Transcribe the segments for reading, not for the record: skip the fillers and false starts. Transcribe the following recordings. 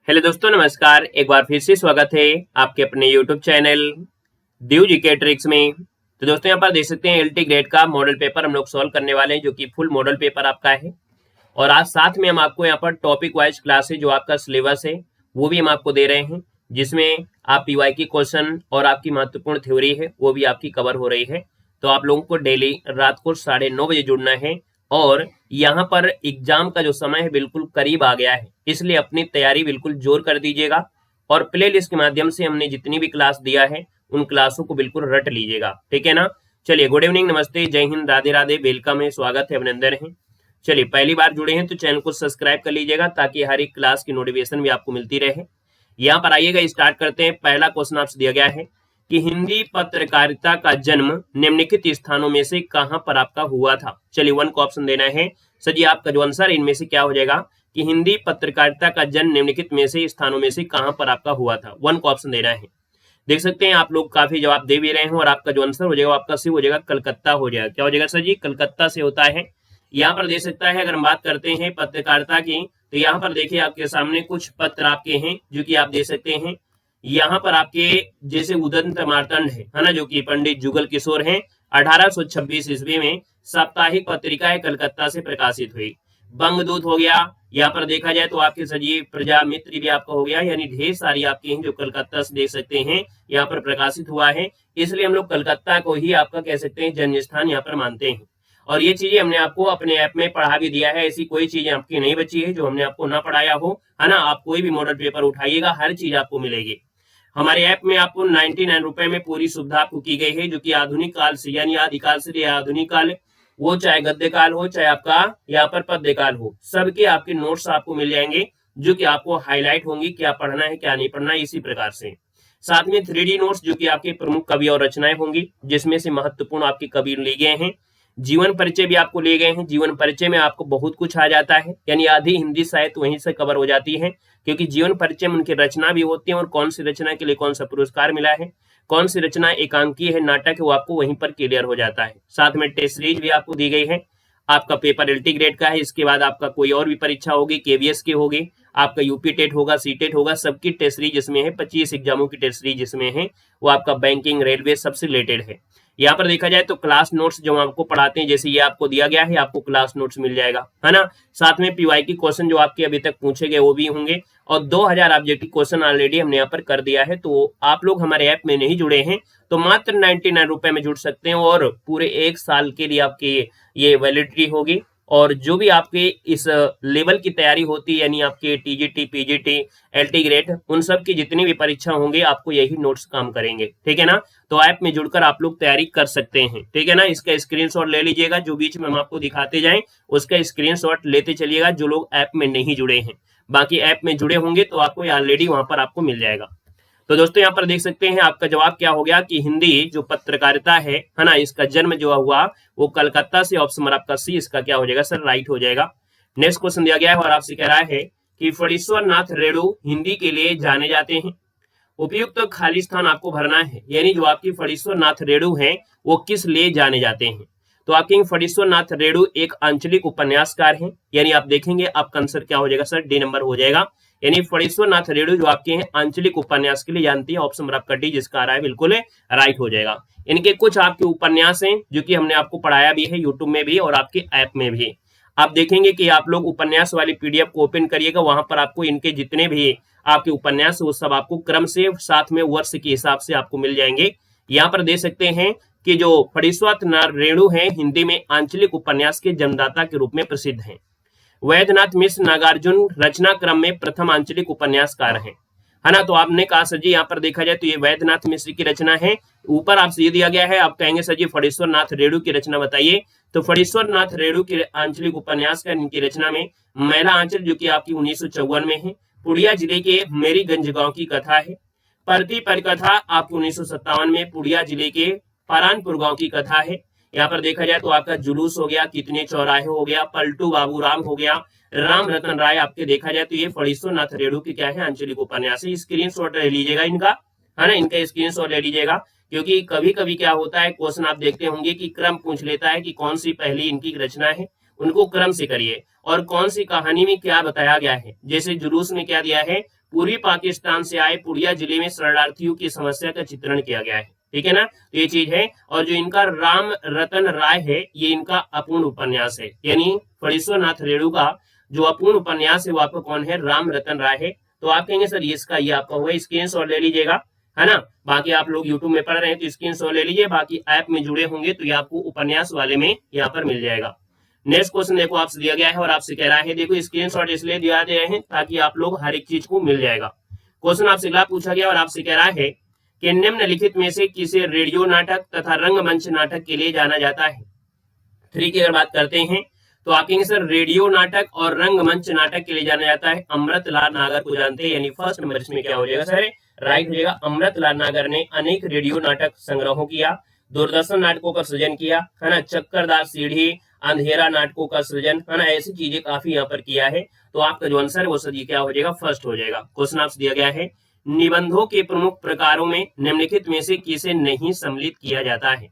Hello दोस्तों, नमस्कार। एक बार फिर से स्वागत है आपके अपने YouTube channel Diu GK tricks में। तो दोस्तों, यहाँ पर देख सकते हैं एलटी ग्रेड का मॉडल पेपर हम लोग सॉल्व करने वाले हैं, जो कि फुल मॉडल पेपर आपका है। और आज साथ में हम आपको यहाँ पर टॉपिक वाइज क्लासेज जो आपका सिलेबस है वो भी हम आपको दे रहे हैं, जिसमें आप पीवाई की क्वेश्चन और आपकी महत्वपूर्ण थ्योरी है वो भी आपकी कवर हो रही है। तो आप लोगों को डेली रात को 9:30 बजे जुड़ना है। और यहाँ पर एग्जाम का जो समय है बिल्कुल करीब आ गया है, इसलिए अपनी तैयारी बिल्कुल जोर कर दीजिएगा। और प्ले लिस्ट के माध्यम से हमने जितनी भी क्लास दिया है उन क्लासों को बिल्कुल रट लीजिएगा, ठीक है ना। चलिए, गुड इवनिंग, नमस्ते, जय हिंद, राधे राधे, वेलकम है, स्वागत है, अभिनंदन है। चलिए, पहली बार जुड़े हैं तो चैनल को सब्सक्राइब कर लीजिएगा ताकि हर एक क्लास की नोटिफिकेशन भी आपको मिलती रहे। यहाँ पर आइएगा, स्टार्ट करते हैं। पहला क्वेश्चन आपसे दिया गया है कि हिंदी पत्रकारिता का जन्म निम्नलिखित स्थानों में से कहां पर आपका हुआ था। चलिए, 1 को ऑप्शन देना है। सर जी, आपका जो आंसर इनमें से क्या हो जाएगा कि हिंदी पत्रकारिता का जन्म निम्नलिखित में से स्थानों में से कहां पर आपका हुआ था। 1 को ऑप्शन देना है। देख सकते हैं आप लोग काफी जवाब दे भी रहे हैं और आपका जो आंसर हो जाएगा आपका सी हो जाएगा कलकत्ता हो जाएगा। क्या हो जाएगा सर जी? कलकत्ता से होता है। यहाँ पर देख सकता है, अगर हम बात करते हैं पत्रकारिता की, तो यहाँ पर देखिए आपके सामने कुछ पत्र आपके हैं जो कि आप देख सकते हैं। यहाँ पर आपके जैसे उदंत मार्तंड है ना, जो कि पंडित जुगल किशोर हैं। 1826 ईस्वी में साप्ताहिक पत्रिका है कलकत्ता से प्रकाशित हुई। बंगदूत हो गया। यहाँ पर देखा जाए तो आपके सजीव प्रजा मित्र भी आपका हो गया, यानी ढेर सारी आपकी हैं जो कलकत्ता से देख सकते हैं यहाँ पर प्रकाशित हुआ है। इसलिए हम लोग कलकत्ता को ही आपका कह सकते हैं जन्म स्थान यहाँ पर मानते हैं। और ये चीजें हमने आपको अपने ऐप में पढ़ा भी दिया है, ऐसी कोई चीज आपकी नहीं बची है जो हमने आपको ना पढ़ाया हो, है ना। आप कोई भी मॉडल पेपर उठाइएगा, हर चीज आपको मिलेगी। हमारे ऐप में आपको 99 रुपए में पूरी सुविधा आपको की गई है, जो कि आधुनिक काल से यानी आदिकाल से आधुनिक काल, वो चाहे गद्य काल हो चाहे आपका यहाँ पर पद्य काल हो, सबके आपके नोट्स आपको मिल जाएंगे, जो कि आपको हाईलाइट होंगी क्या पढ़ना है क्या नहीं पढ़ना है। इसी प्रकार से साथ में 3D नोट्स जो कि आपके प्रमुख कवि और रचनाएं होंगी, जिसमें से महत्वपूर्ण आपके कवि लिए गए हैं। जीवन परिचय भी आपको लिए गए हैं। जीवन परिचय में आपको बहुत कुछ आ जाता है, यानी आधी हिंदी साहित्य वहीं से कवर हो जाती है, क्योंकि जीवन परिचय में उनकी रचना भी होती है और कौन सी रचना के लिए कौन सा पुरस्कार मिला है, कौन सी रचना एकांकीय है, नाटक है, वो आपको वहीं पर क्लियर हो जाता है। साथ में टेस्ट सीरीज भी आपको दी गई है। आपका पेपर एलटी ग्रेड का है। इसके बाद आपका कोई और भी परीक्षा होगी, केवीएस की होगी, आपका यूपी टेट होगा, सी टेट होगा, सबकी टेस्ट सीरीज इसमें है। 25 एग्जामों की टेस्ट सीरीज इसमें है, वो आपका बैंकिंग रेलवे सबसे रिलेटेड है। यहाँ पर देखा जाए तो क्लास नोट्स जो आपको पढ़ाते हैं, जैसे ये आपको दिया गया है, आपको क्लास नोट्स मिल जाएगा, है ना। साथ में पीवाई की क्वेश्चन जो आपके अभी तक पूछे गए वो भी होंगे। और 2000 ऑब्जेक्टिव क्वेश्चन ऑलरेडी हमने यहाँ पर कर दिया है। तो आप लोग हमारे ऐप में नहीं जुड़े हैं तो मात्र 99 रुपए में जुड़ सकते हैं, और पूरे 1 साल के लिए आपकी ये वैलिडिटी होगी। और जो भी आपके इस लेवल की तैयारी होती है, यानी आपके टीजीटी, पीजीटी, एलटी ग्रेड, उन सब की जितनी भी परीक्षा होंगी आपको यही नोट्स काम करेंगे, ठीक है ना। तो ऐप में जुड़कर आप लोग तैयारी कर सकते हैं, ठीक है ना। इसका स्क्रीनशॉट ले लीजिएगा, जो बीच में हम आपको दिखाते जाएं उसका स्क्रीनशॉट लेते चलिएगा, जो लोग ऐप में नहीं जुड़े हैं। बाकी ऐप में जुड़े होंगे तो आपको ऑलरेडी वहां पर आपको मिल जाएगा। तो दोस्तों, यहाँ पर देख सकते हैं आपका जवाब क्या हो गया कि हिंदी जो पत्रकारिता है ना, इसका जन्म जो हुआ वो कलकत्ता से। ऑप्शन नंबर आपका सी इसका क्या हो जाएगा सर? राइट हो जाएगा। नेक्स्ट क्वेश्चन दिया गया है और आपसे कह रहा है कि फणीश्वर नाथ रेणु हिंदी के लिए जाने जाते हैं। उपयुक्त तो खाली स्थान आपको भरना है, यानी जो आपकी फणीश्वर नाथ रेणु है वो किस लिए जाने जाते हैं। तो आपके फणीश्वर नाथ रेणु एक आंचलिक उपन्यासकार हैं, यानी आप देखेंगे आपका आंसर क्या हो जाएगा सर? डी नंबर हो जाएगा। यानी फणीश्वर नाथ रेणु जो आपके हैं आंचलिक उपन्यास के लिए जानती है। ऑप्शन नंबर आपका डी जिसका आ रहा है बिल्कुल राइट हो जाएगा। इनके कुछ आपके उपन्यास हैं जो कि हमने आपको पढ़ाया भी है यूट्यूब में भी और आपके ऐप में भी। आप देखेंगे कि आप लोग उपन्यास वाली पीडीएफ को ओपन करिएगा, वहां पर आपको इनके जितने भी आपके उपन्यास वो सब आपको क्रम से साथ में वर्ष के हिसाब से आपको मिल जाएंगे। यहाँ पर देख सकते हैं कि जो फणीश्वर नाथ रेणु है हिंदी में आंचलिक उपन्यास के जन्मदाता के रूप में प्रसिद्ध हैं। वैद्यनाथ मिश्र नागार्जुन रचना क्रम में प्रथम आंचलिक उपन्यासकार हैं, है ना। तो आपने कहा सर जी यहाँ पर देखा जाए तो ये वैद्यनाथ मिश्र की रचना है। ऊपर आपसे ये दिया गया है, आप कहेंगे सर जी फणीश्वर नाथ रेणु की रचना बताइए। तो फणीश्वर नाथ रेणु की आंचलिक उपन्यास का इनकी रचना में मैला आंचल जो कि आपकी 1954 में है। पुड़िया जिले के मेरीगंज गांव की कथा है। परती परिकथा आपकी 1957 में पुड़िया जिले के परानपुर गांव की कथा है। यहाँ पर देखा जाए तो आपका जुलूस हो गया, कितने चौराहे हो गया, पलटू बाबू राम हो गया, राम रतन राय। आपके देखा जाए तो ये फणीश्वर नाथ रेणु की क्या है? आंचलिक उपन्यास है। स्क्रीनशॉट ले लीजिएगा इनका, है ना, इनका स्क्रीनशॉट ले लीजिएगा, क्योंकि कभी कभी क्या होता है क्वेश्चन आप देखते होंगे कि क्रम पूछ लेता है कि कौन सी पहली इनकी रचना है, उनको क्रम से करिए। और कौन सी कहानी में क्या बताया गया है, जैसे जुलूस में क्या दिया है, पूर्वी पाकिस्तान से आए पुड़िया जिले में शरणार्थियों की समस्या का चित्रण किया गया है। ठीक है ना, तो ये चीज है। और जो इनका राम रतन राय है, ये इनका अपूर्ण उपन्यास है, यानी फणीश्वरनाथ रेणु का जो अपूर्ण उपन्यास है वो आपका कौन है, राम रतन राय है। तो आप कहेंगे सर इसका ये आपका हुआ, स्क्रीनशॉट ले लीजिएगा, है ना। बाकी आप लोग यूट्यूब में पढ़ रहे हैं तो स्क्रीनशॉट ले लीजिए, बाकी ऐप में जुड़े होंगे तो ये आपको उपन्यास वाले में यहाँ पर मिल जाएगा। नेक्स्ट क्वेश्चन देखो आपसे दिया गया है और आपसे कह रहा है, देखो स्क्रीनशॉट इसलिए दिया गया है ताकि आप लोग हर एक चीज को मिल जाएगा। क्वेश्चन आपसे अगला पूछा गया और आपसे कह रहा है कि निम्नलिखित में से किसे रेडियो नाटक तथा रंगमंच नाटक के लिए जाना जाता है। 3 की अगर बात करते हैं तो आप कहेंगे सर रेडियो नाटक और रंगमंच नाटक के लिए जाना जाता है अमृतलाल नागर को जानते हैं, यानी फर्स्ट नंबर इसमें क्या हो जाएगा सर, राइट हो जाएगा। अमृतलाल नागर ने अनेक रेडियो नाटक संग्रहों किया, दूरदर्शन नाटकों का सृजन किया, है ना, चक्करदार सीढ़ी, अंधेरा नाटकों का सृजन, है ना, ऐसी चीजें काफी यहाँ पर किया है। तो आपका जो आंसर है वो सर क्या हो जाएगा, फर्स्ट हो जाएगा। क्वेश्चन आपसे दिया गया है, निबंधों के प्रमुख प्रकारों में निम्नलिखित में से किसे नहीं सम्मिलित किया जाता है।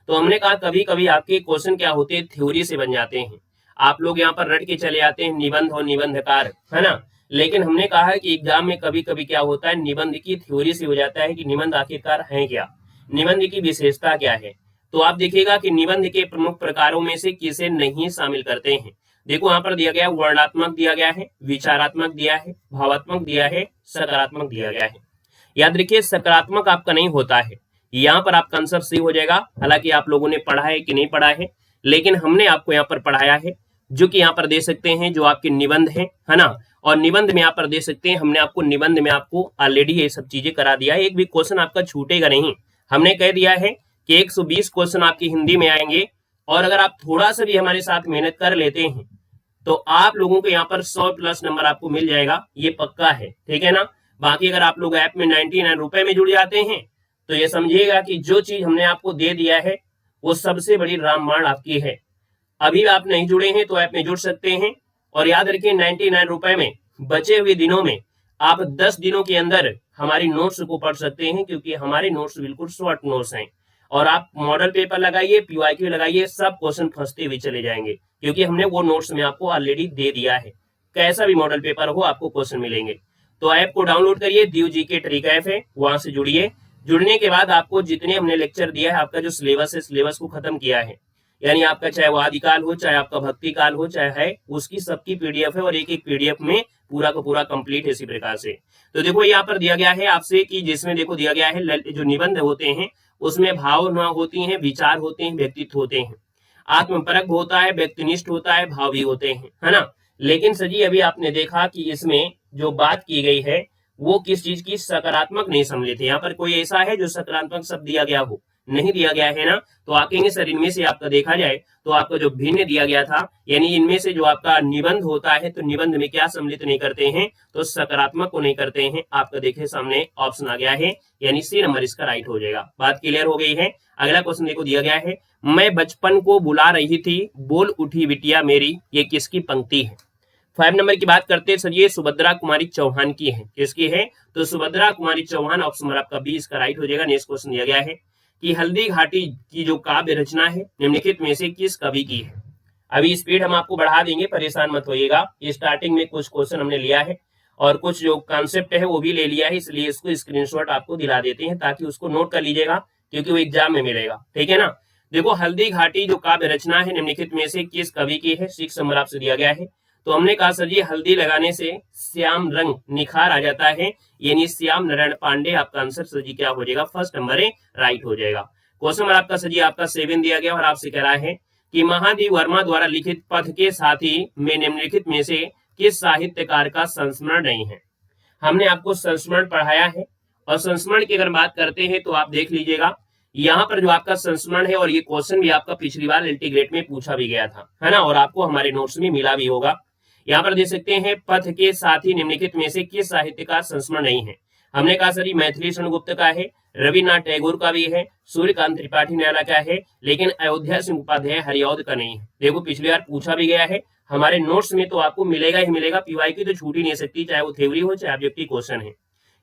तो हमने कहा कभी कभी आपके क्वेश्चन क्या होते हैं, थ्योरी से बन जाते हैं, आप लोग यहाँ पर रट के चले आते हैं निबंध और निबंधकार, है ना। लेकिन हमने कहा है कि एग्जाम में कभी कभी क्या होता है, निबंध की थ्योरी से हो जाता है कि निबंध आखिरकार है क्या, निबंध की विशेषता क्या है। तो आप देखिएगा कि निबंध के प्रमुख प्रकारों में से किसे नहीं शामिल करते हैं। देखो यहाँ पर दिया गया है, वर्णनात्मक दिया गया है, विचारात्मक दिया है, भावात्मक दिया है, सकारात्मक दिया गया है। याद रखिए सकारात्मक आपका नहीं होता है, यहाँ पर आपका आंसर सही हो जाएगा। हालांकि आप लोगों ने पढ़ा है कि नहीं पढ़ा है, लेकिन हमने आपको यहाँ पर पढ़ाया है, जो कि यहाँ पर दे सकते हैं जो आपके निबंध है ना। और निबंध में यहाँ पर दे सकते हैं, हमने आपको निबंध में आपको ऑलरेडी ये सब चीजें करा दिया है, एक भी क्वेश्चन आपका छूटेगा नहीं। हमने कह दिया है कि 120 क्वेश्चन आपकी हिंदी में आएंगे, और अगर आप थोड़ा सा भी हमारे साथ मेहनत कर लेते हैं तो आप लोगों को यहाँ पर 100+ नंबर आपको मिल जाएगा, ये पक्का है, ठीक है ना। बाकी अगर आप लोग ऐप में 99 रुपए में जुड़ जाते हैं तो ये समझिएगा कि जो चीज हमने आपको दे दिया है वो सबसे बड़ी रामबाण आपकी है। अभी आप नहीं जुड़े हैं तो ऐप में जुड़ सकते हैं, और याद रखिए 99 रुपए में बचे हुए दिनों में आप 10 दिनों के अंदर हमारी नोट्स को पढ़ सकते हैं, क्योंकि हमारे नोट्स बिल्कुल शॉर्ट नोट्स हैं। और आप मॉडल पेपर लगाइए, पीवाईक्यू लगाइए, सब क्वेश्चन फंसते हुए चले जाएंगे, क्योंकि हमने वो नोट्स में आपको ऑलरेडी दे दिया है। कैसा भी मॉडल पेपर हो आपको क्वेश्चन मिलेंगे। तो ऐप को डाउनलोड करिए, दीव जीके ट्रिक ऐप है, वहां से जुड़िए। जुड़ने के बाद आपको जितने हमने लेक्चर दिया है, आपका जो सिलेबस है, सिलेबस को खत्म किया है, यानी आपका चाहे वो आदिकाल हो, चाहे आपका भक्ति काल हो, चाहे है, उसकी सबकी पीडीएफ है, और एक एक पीडीएफ में पूरा का पूरा कंप्लीट है इसी प्रकार से। तो देखो यहाँ पर दिया गया है आपसे कि जिसमें देखो दिया गया है जो निबंध होते हैं उसमें भावना होती हैं, विचार होते हैं, व्यक्तित्व होते हैं, आत्मपरक होता है, व्यक्तिनिष्ठ होता है, भाव भी होते हैं, है ना। लेकिन सजी अभी आपने देखा कि इसमें जो बात की गई है वो किस चीज की, सकारात्मक नहीं सम्मिलित है। यहाँ पर कोई ऐसा है जो सकारात्मक शब्द दिया गया हो, नहीं दिया गया है ना। तो आप कहेंगे सर इनमें से आपका देखा जाए तो आपका जो भिन्न दिया गया था, यानी इनमें से जो आपका निबंध होता है तो निबंध में क्या सम्मिलित नहीं करते हैं, तो सकारात्मक को नहीं करते हैं। आपका देखिए सामने ऑप्शन आ गया है, यानी सी नंबर इसका राइट हो जाएगा। बात क्लियर हो गई है। अगला क्वेश्चन देखो दिया गया है, मैं बचपन को बुला रही थी, बोल उठी बिटिया मेरी, ये किसकी पंक्ति है। 5 नंबर की बात करते हैं सर, ये सुभद्रा कुमारी चौहान की है। किसकी है, तो सुभद्रा कुमारी चौहान, ऑप्शन नंबर आपका 20 का राइट हो जाएगा। नेक्स्ट क्वेश्चन दिया गया है कि हल्दी घाटी की जो काव्य रचना है निम्नलिखित में से किस कवि की है। अभी स्पीड हम आपको बढ़ा देंगे, परेशान मत होइएगा। ये स्टार्टिंग में कुछ क्वेश्चन हमने लिया है और कुछ जो कॉन्सेप्ट है वो भी ले लिया है, इसलिए इसको स्क्रीनशॉट आपको दिला देते हैं ताकि उसको नोट कर लीजिएगा, क्योंकि वो एग्जाम में मिलेगा, ठीक है ना। देखो हल्दी घाटी जो काव्य रचना है निम्नलिखित में से किस कवि की है, 6 नंबर आपसे दिया गया है। तो हमने कहा सर जी हल्दी लगाने से श्याम रंग निखार आ जाता है, यानी श्याम नारायण पांडे। आपका आंसर सर जी क्या हो जाएगा, फर्स्ट नंबर है, राइट हो जाएगा। क्वेश्चन नंबर आपका सर जी आपका 7 दिया गया और आपसे कह रहा है कि महादेव वर्मा द्वारा लिखित पथ के साथी में निम्नलिखित में से किस साहित्यकार का संस्मरण नहीं है। हमने आपको संस्मरण पढ़ाया है, और संस्मरण की अगर बात करते हैं तो आप देख लीजिएगा यहाँ पर जो आपका संस्मरण है, और ये क्वेश्चन भी आपका पिछली बार इंटीग्रेट में पूछा भी गया था, है ना, और आपको हमारे नोट्स में मिला भी होगा। यहाँ पर देख सकते हैं पथ के साथी निम्नलिखित में से किस साहित्यकार संस्मरण नहीं है। हमने कहा सर मैथिली शरण गुप्त का है, रविन्द्रनाथ टैगोर का भी है, सूर्यकांत त्रिपाठी न्याला का है, लेकिन अयोध्या सिंह उपाध्याय हरिऔध का नहीं है। देखो पिछली बार पूछा भी गया है, हमारे नोट्स में तो आपको मिलेगा ही मिलेगा, पीवाईक्यू तो छूट ही नहीं सकती, चाहे वो थ्योरी हो चाहे ऑब्जेक्टिव क्वेश्चन है।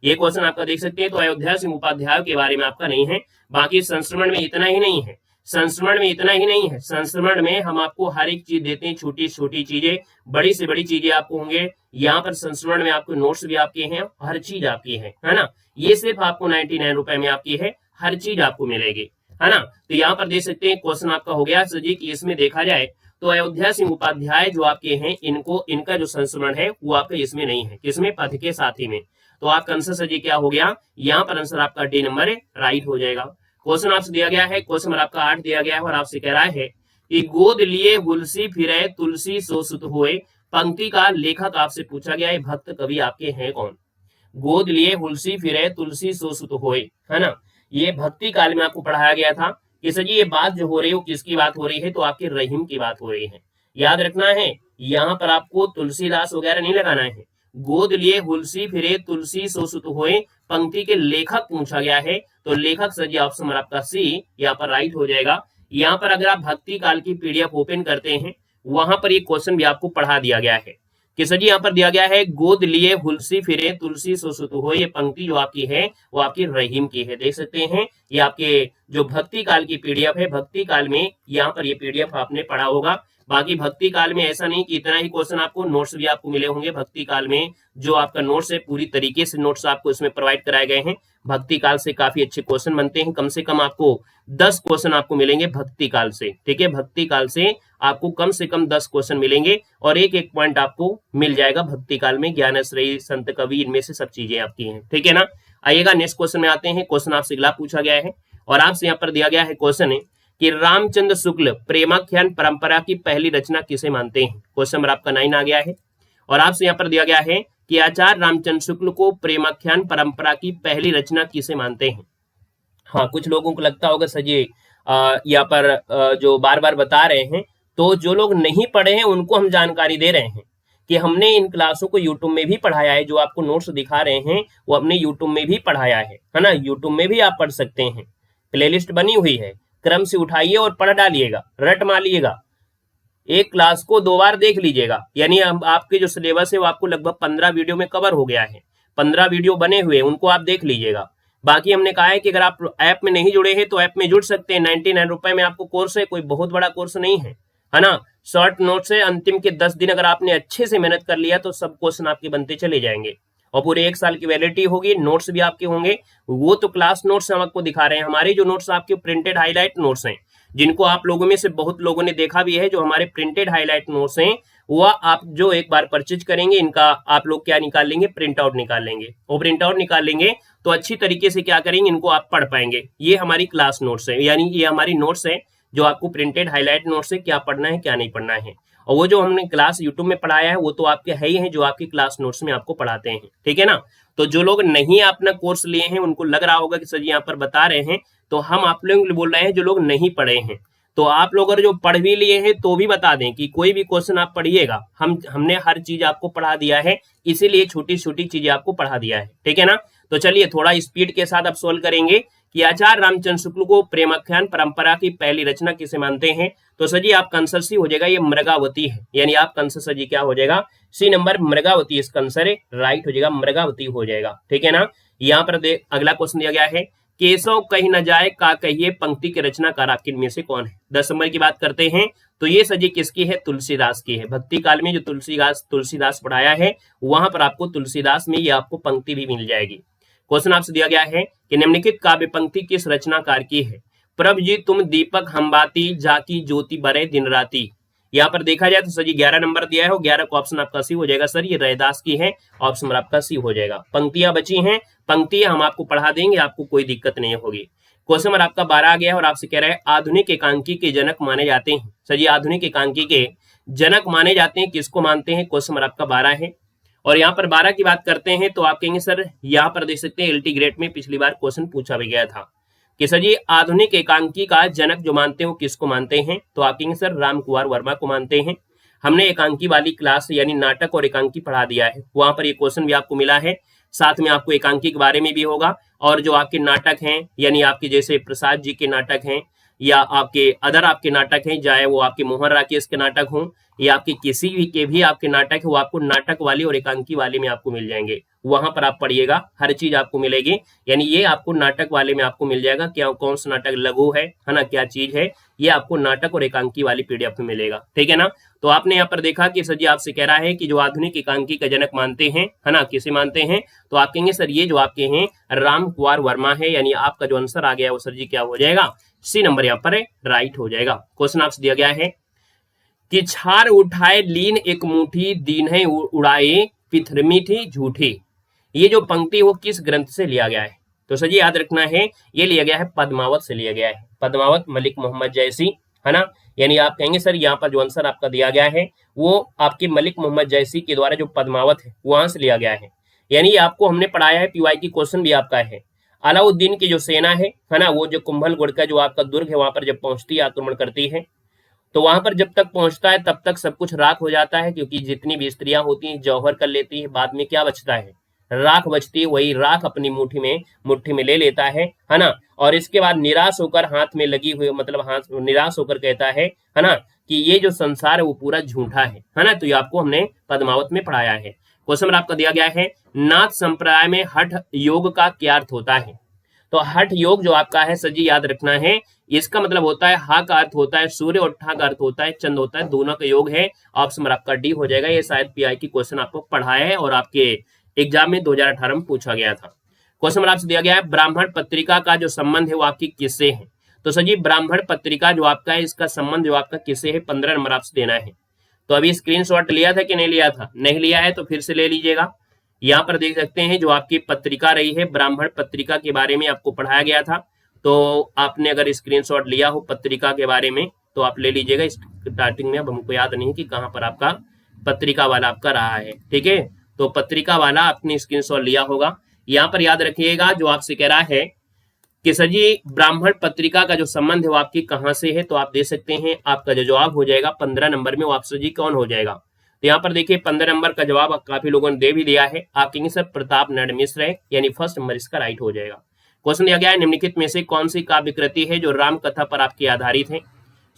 ये क्वेश्चन आपका देख सकते हैं, तो अयोध्या सिंह उपाध्याय के बारे में आपका नहीं है। बाकी संस्मरण में इतना ही नहीं है, संस्मरण में इतना ही नहीं है, संस्मरण में हम आपको हर एक चीज देते हैं, छोटी छोटी चीजें, बड़ी से बड़ी चीजें आपको होंगे। यहाँ पर संस्मरण में आपको नोट्स भी आपके हैं, हर चीज आपकी है ना। ये सिर्फ आपको 99 रुपए में आपकी है, हर चीज आपको मिलेगी, है ना। तो यहाँ पर देख सकते हैं क्वेश्चन आपका हो गया सर जी कि इसमें देखा जाए तो अयोध्या सिंह उपाध्याय जो आपके हैं, इनका जो संस्मरण है वो आपका इसमें नहीं है, किसमें, पथ के साथी में। तो आपका आंसर सर जी क्या हो गया, यहाँ पर आंसर आपका डी नंबर राइट हो जाएगा। क्वेश्चन आपसे दिया गया है, क्वेश्चन नंबर आपका 8 दिया गया है और आपसे कह रहा है कि गोद लिए हुलसी फिरे तुलसी सो सुत हुए, पंक्ति का लेखक आपसे पूछा गया है, भक्त कवि आपके हैं कौन। गोद लिए हुलसी फिरे तुलसी सो सुत होए, है ना। ये भक्ति काल में आपको पढ़ाया गया था कि सर जी ये बात जो हो रही है वो किसकी बात हो रही है, तो आपके रहीम की बात हो रही है। याद रखना है, यहाँ पर आपको तुलसीदास वगैरह नहीं लगाना है। गोद लिए हुलसी फिरे तुलसी सो सुत होए, पंक्ति के लेखक पूछा गया है, तो लेखक सर जी ऑप्शन आपका सी यहाँ पर राइट हो जाएगा। यहाँ पर अगर आप भक्ति काल की पीडीएफ ओपन करते हैं, वहां पर ये क्वेश्चन भी आपको पढ़ा दिया गया है कि सर जी यहाँ पर दिया गया है गोद लिए हुलसी फिरे तुलसी सो सुत हो, ये पंक्ति जो आपकी है वो आपकी रहीम की है। देख सकते हैं ये आपके जो भक्ति काल की पीडीएफ है, भक्ति काल में यहाँ पर ये पीडीएफ आपने पढ़ा होगा। बाकी भक्ति काल में ऐसा नहीं कि इतना ही क्वेश्चन, आपको नोट्स भी आपको मिले होंगे। भक्ति काल में जो आपका नोट्स है पूरी तरीके से नोट्स आपको इसमें प्रोवाइड कराए गए हैं। भक्ति काल से काफी अच्छे क्वेश्चन बनते हैं, कम से कम आपको 10 क्वेश्चन आपको मिलेंगे भक्ति काल से, ठीक है। भक्ति काल से आपको कम से कम 10 क्वेश्चन मिलेंगे और एक एक पॉइंट आपको मिल जाएगा भक्ति काल में। ज्ञानाश्रयी, संत कवि, इनमें से सब चीजें आपकी हैं, ठीक है ना। आइएगा नेक्स्ट क्वेश्चन में आते हैं। क्वेश्चन आपसे अगला पूछा गया है और आपसे यहाँ पर दिया गया है क्वेश्चन है कि रामचंद्र शुक्ल प्रेमाख्यान परंपरा की पहली रचना किसे मानते हैं। क्वेश्चन नंबर आपका 9 आ गया है और आपसे यहाँ पर दिया गया है कि आचार्य रामचंद्र शुक्ल को प्रेमाख्यान परंपरा की पहली रचना किसे मानते हैं। हाँ, कुछ लोगों को लगता होगा सर जी यहाँ पर जो बार बार बता रहे हैं, तो जो लोग नहीं पढ़े हैं उनको हम जानकारी दे रहे हैं कि हमने इन क्लासों को यूट्यूब में भी पढ़ाया है। जो आपको नोट्स दिखा रहे हैं वो अपने यूट्यूब में भी पढ़ाया है ना। यूट्यूब में भी आप पढ़ सकते हैं, प्लेलिस्ट बनी हुई है, क्रम से उठाइए और पढ़ डालिएगा, रट मारिएगा, एक क्लास को 2 बार देख लीजिएगा। यानी आपके जो सिलेबस है वो आपको लगभग 15 वीडियो में कवर हो गया है। 15 वीडियो बने हुए, उनको आप देख लीजिएगा। बाकी हमने कहा है कि अगर आप ऐप में नहीं जुड़े हैं तो ऐप में जुड़ सकते हैं। 99 रुपए में आपको कोर्स है, कोई बहुत बड़ा कोर्स नहीं है ना। शॉर्ट नोट्स है, अंतिम के 10 दिन अगर आपने अच्छे से मेहनत कर लिया तो सब क्वेश्चन आपके बनते चले जाएंगे और पूरे 1 साल की वैलिडिटी होगी। नोट्स भी आपके होंगे, वो तो क्लास नोट्स हम आपको दिखा रहे हैं। हमारे जो नोट्स आपके प्रिंटेड हाईलाइट नोट्स हैं, जिनको आप लोगों में से बहुत लोगों ने देखा भी है, जो हमारे प्रिंटेड हाईलाइट नोट्स हैं, वह आप जो एक बार परचेज करेंगे, इनका आप लोग क्या निकाल लेंगे, प्रिंट आउट निकाल लेंगे। वो प्रिंट आउट निकाल लेंगे तो अच्छी तरीके से क्या करेंगे, इनको आप पढ़ पाएंगे। ये हमारी क्लास नोट्स है, यानी ये हमारी नोट्स है जो आपको प्रिंटेड हाईलाइट नोट्स है, क्या पढ़ना है क्या नहीं पढ़ना है। और वो जो हमने क्लास यूट्यूब में पढ़ाया है वो तो आपके है ही है, जो आपकी क्लास नोट्स में आपको पढ़ाते हैं, ठीक है ना। तो जो लोग नहीं अपना कोर्स लिए हैं उनको लग रहा होगा कि सर जी यहाँ पर बता रहे हैं, तो हम आप लोग बोल रहे हैं जो लोग नहीं पढ़े हैं। तो आप लोग अगर जो पढ़ भी लिए हैं तो भी बता दें कि कोई भी क्वेश्चन आप पढ़िएगा, हमने हर चीज आपको पढ़ा दिया है, इसीलिए छोटी छोटी चीजें आपको पढ़ा दिया है, ठीक है ना। तो चलिए थोड़ा स्पीड के साथ आप सोल्व करेंगे कि आचार्य रामचंद्र शुक्ल को प्रेमाख्यान परंपरा की पहली रचना किसे मानते हैं। तो सर जी आपका आंसर सी हो जाएगा, ये मृगावती है। यानी आपका आंसर सर जी क्या हो जाएगा, सी नंबर मृगावती इसका आंसर है, राइट हो जाएगा, मृगावती हो जाएगा, ठीक है ना। यहाँ पर अगला क्वेश्चन दिया गया है, केशव कहीं न जाए का कहिए, पंक्ति के रचनाकार आपके में से कौन है। 10 नंबर की बात करते हैं तो ये सजी किसकी है, तुलसीदास की है। भक्ति काल में जो तुलसीदास पढ़ाया है वहां पर आपको तुलसीदास में ये आपको पंक्ति भी मिल जाएगी। क्वेश्चन आपसे दिया गया है कि निम्नलिखित काव्य पंक्ति किस रचनाकार की है। प्रभ जी तुम दीपक हम बाती, जाकी ज्योति बरे दिन राती। यहाँ पर देखा जाए तो सर जी 11 नंबर दिया है और 11 को ऑप्शन आपका सी हो जाएगा। सर ये रैदास की है, ऑप्शन आपका सी हो जाएगा। पंक्तियां बची हैं, पंक्तियां हम आपको पढ़ा देंगे, आपको कोई दिक्कत नहीं होगी। क्वेश्चन नंबर आपका 12 आ गया है और आपसे कह रहा है आधुनिक एकांकी के जनक माने जाते हैं। सर जी आधुनिक एकांकी के जनक माने जाते हैं, किसको मानते हैं। क्वेश्चन नंबर आपका 12 है और यहाँ पर 12 की बात करते हैं तो आप कहेंगे सर यहाँ पर देख सकते हैं एलटी ग्रेड में पिछली बार क्वेश्चन पूछा भी गया था कि सर जी आधुनिक एकांकी का जनक जो मानते हो किसको मानते हैं। तो आप कहेंगे सर राम कुमार वर्मा को मानते हैं। हमने एकांकी वाली क्लास यानी नाटक और एकांकी पढ़ा दिया है, वहां पर ये क्वेश्चन भी आपको मिला है। साथ में आपको एकांकी के बारे में भी होगा और जो आपके नाटक हैं यानी आपके जैसे प्रसाद जी के नाटक हैं या आपके अदर आपके नाटक हैं, चाहे वो आपके मोहन राकेश के नाटक हों या आपके किसी भी के भी आपके नाटक है, वो आपको नाटक वाले और एकांकी वाले में आपको मिल जाएंगे। वहां पर आप पढ़िएगा, हर चीज आपको मिलेगी। यानी ये आपको नाटक वाले में आपको मिल जाएगा, क्या कौन सा नाटक लघु है ना, क्या चीज है, ये आपको नाटक और एकांकी वाली पीडीएफ में मिलेगा। ठीक है ना। तो आपने यहाँ पर देखा कि सर जी आपसे कह रहा है कि जो आधुनिक एकांकी का जनक मानते हैं, है ना, किसे मानते हैं, तो आप कहेंगे सर ये जो आपके हैं राम कुमार वर्मा है। यानी आपका जो आंसर आ गया वो सर जी क्या हो जाएगा, सी नंबर यहाँ पर राइट हो जाएगा। क्वेश्चन आपसे दिया गया है कि छार उठाए लीन एक मुट्ठी दीन है उड़ाए पिथरमी थी झूठी। ये जो पंक्ति वो किस ग्रंथ से लिया गया है, तो सर जी याद रखना है ये लिया गया है पद्मावत से लिया गया है। पद्मावत मलिक मोहम्मद जैसी, है ना। यानी आप कहेंगे सर यहाँ पर जो आंसर आपका दिया गया है वो आपके मलिक मोहम्मद जैसी के द्वारा जो पद्मावत है वहां से लिया गया है। यानी आपको हमने पढ़ाया है, पीवाई की क्वेश्चन भी आपका है, अलाउद्दीन की जो सेना है ना, वो जो कुंभलगढ़ का जो आपका दुर्ग है वहां पर जब पहुंचती है, आक्रमण करती है, तो वहां पर जब तक पहुंचता है तब तक सब कुछ राख हो जाता है, क्योंकि जितनी भी स्त्रियां होती हैं जौहर कर लेती है, बाद में क्या बचता है, राख बचती है। वही राख अपनी मुट्ठी में ले लेता है ना। और इसके बाद निराश होकर हाथ में लगी हुई, मतलब हाथ निराश होकर कहता है ना, कि ये जो संसार है वो पूरा झूठा है ना। तो ये आपको हमने पद्मावत में पढ़ाया है। क्वेश्चन आपका दिया गया है नाथ संप्रदाय में हठ योग का क्या अर्थ होता है। तो हठ योग जो आपका है सर जी याद रखना है, इसका मतलब होता है हा का अर्थ होता है सूर्य और ठा का अर्थ होता है चंद होता है, दोनों का योग है। ऑप्शन आपका डी हो जाएगा। ये शायद पीआई की क्वेश्चन आपको पढ़ाया है और आपके एग्जाम में 2018 में पूछा गया था। क्वेश्चन आपसे दिया गया है ब्राह्मण पत्रिका का जो संबंध है वो आपकी किससे है। तो सर जी ब्राह्मण पत्रिका जो आपका है इसका संबंध जो आपका किससे है, 15 नंबर आपसे देना है। तो अभी स्क्रीनशॉट लिया था कि नहीं लिया था, नहीं लिया है तो फिर से ले लीजिएगा। यहाँ पर देख सकते हैं जो आपकी पत्रिका रही है ब्राह्मण पत्रिका के बारे में आपको पढ़ाया गया था। तो आपने अगर स्क्रीनशॉट लिया हो पत्रिका के बारे में तो आप ले लीजिएगा। स्टार्टिंग में अब हमको याद नहीं कि कहाँ पर आपका पत्रिका वाला आपका रहा है। ठीक है, तो पत्रिका वाला आपने स्क्रीनशॉट लिया होगा। यहाँ पर याद रखिएगा जो आपसे कह रहा है कि सर जी ब्राह्मण पत्रिका का जो संबंध है वो आपकी कहाँ से है, तो आप दे सकते हैं आपका जो जवाब हो जाएगा 15 नंबर में वो आप सर जी कौन हो जाएगा। तो यहाँ पर देखिए 15 नंबर का जवाब काफी लोगों ने दे भी दिया है। आप कहेंगे सर प्रताप नारायण मिश्र है, यानी फर्स्ट नंबर इसका राइट हो जाएगा। क्वेश्चन दिया गया है निम्नलिखित में से कौन सी काव्य कृति है जो राम कथा पर आपकी आधारित है।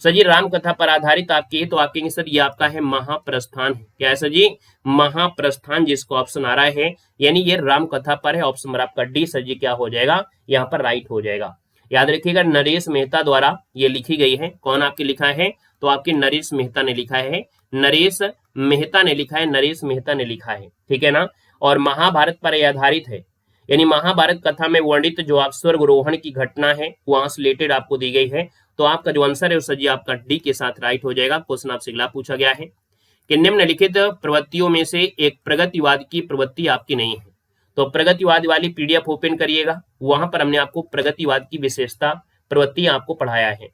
सर जी राम कथा पर आधारित आपकी है, तो आप कहेंगे सर ये आपका है महाप्रस्थान। क्या है सर जी, महाप्रस्थान, जिसको ऑप्शन आ रहा है, यानी ये राम कथा पर है। ऑप्शन नंबर आपका डी सर जी क्या हो जाएगा, यहाँ पर राइट हो जाएगा। याद रखिएगा नरेश मेहता द्वारा ये लिखी गई है। कौन आपके लिखा है, तो आपके नरेश मेहता ने लिखा है, नरेश मेहता ने लिखा है, नरेश मेहता ने लिखा है। ठीक है ना। और महाभारत पर यह आधारित है, यानी महाभारत कथा में वर्णित जो आप स्वर्गारोहण की घटना है वहां से रिलेटेड आपको दी गई है। तो आपका जो आंसर है सर जी आपका डी के साथ राइट हो जाएगा। क्वेश्चन आपसे अगला पूछा गया है कि निम्नलिखित प्रवृत्तियों में से एक प्रगतिवाद की प्रवृत्ति आपकी नहीं है। तो प्रगतिवाद वाली पीडीएफ ओपन करिएगा, वहां पर हमने आपको प्रगतिवाद की विशेषता प्रवृत्ति आपको पढ़ाया है।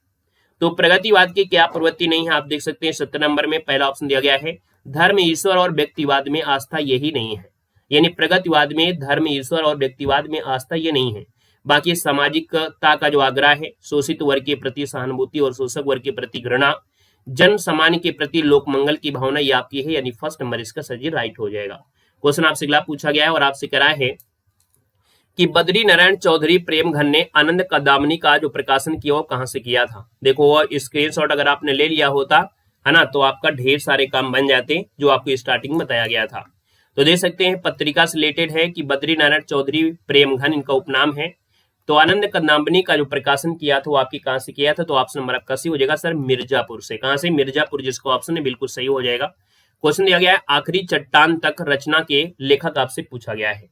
तो प्रगतिवाद की क्या प्रवृत्ति नहीं है, आप देख सकते हैं 17 नंबर में पहला ऑप्शन दिया गया है धर्म ईश्वर और व्यक्तिवाद में आस्था यही नहीं है। यानी प्रगतिवाद में धर्म ईश्वर और व्यक्तिवाद में आस्था ये नहीं है। बाकी सामाजिकता का जो आग्रह है, शोषित वर्ग के प्रति सहानुभूति और शोषक वर्ग के प्रति घृणा, जन सामान्य के प्रति लोकमंगल की भावना ये आपकी है, यानी फर्स्ट नंबर इसका सर जी राइट हो जाएगा। क्वेश्चन आपसे अगला पूछा गया है और आपसे करा है कि बद्री नारायण चौधरी प्रेमघन ने आनंद कदामनी का जो प्रकाशन किया वो कहां से किया था। देखो वो स्क्रीनशॉट अगर आपने ले लिया होता है ना, तो आपका ढेर सारे काम बन जाते जो आपको स्टार्टिंग में बताया गया था। तो देख सकते हैं पत्रिका से रिलेटेड है कि बद्री नारायण चौधरी प्रेमघन इनका उपनाम है। तो आनंद कदामनी का जो प्रकाशन किया था वो आपकी कहां से किया था, तो ऑप्शन नंबर आपका सी हो जाएगा सर मिर्जापुर से। कहां से, मिर्जापुर, जिसको ऑप्शन है बिल्कुल सही हो जाएगा। क्वेश्चन दिया गया है आखिरी चट्टान तक रचना के लेखक आपसे पूछा गया है।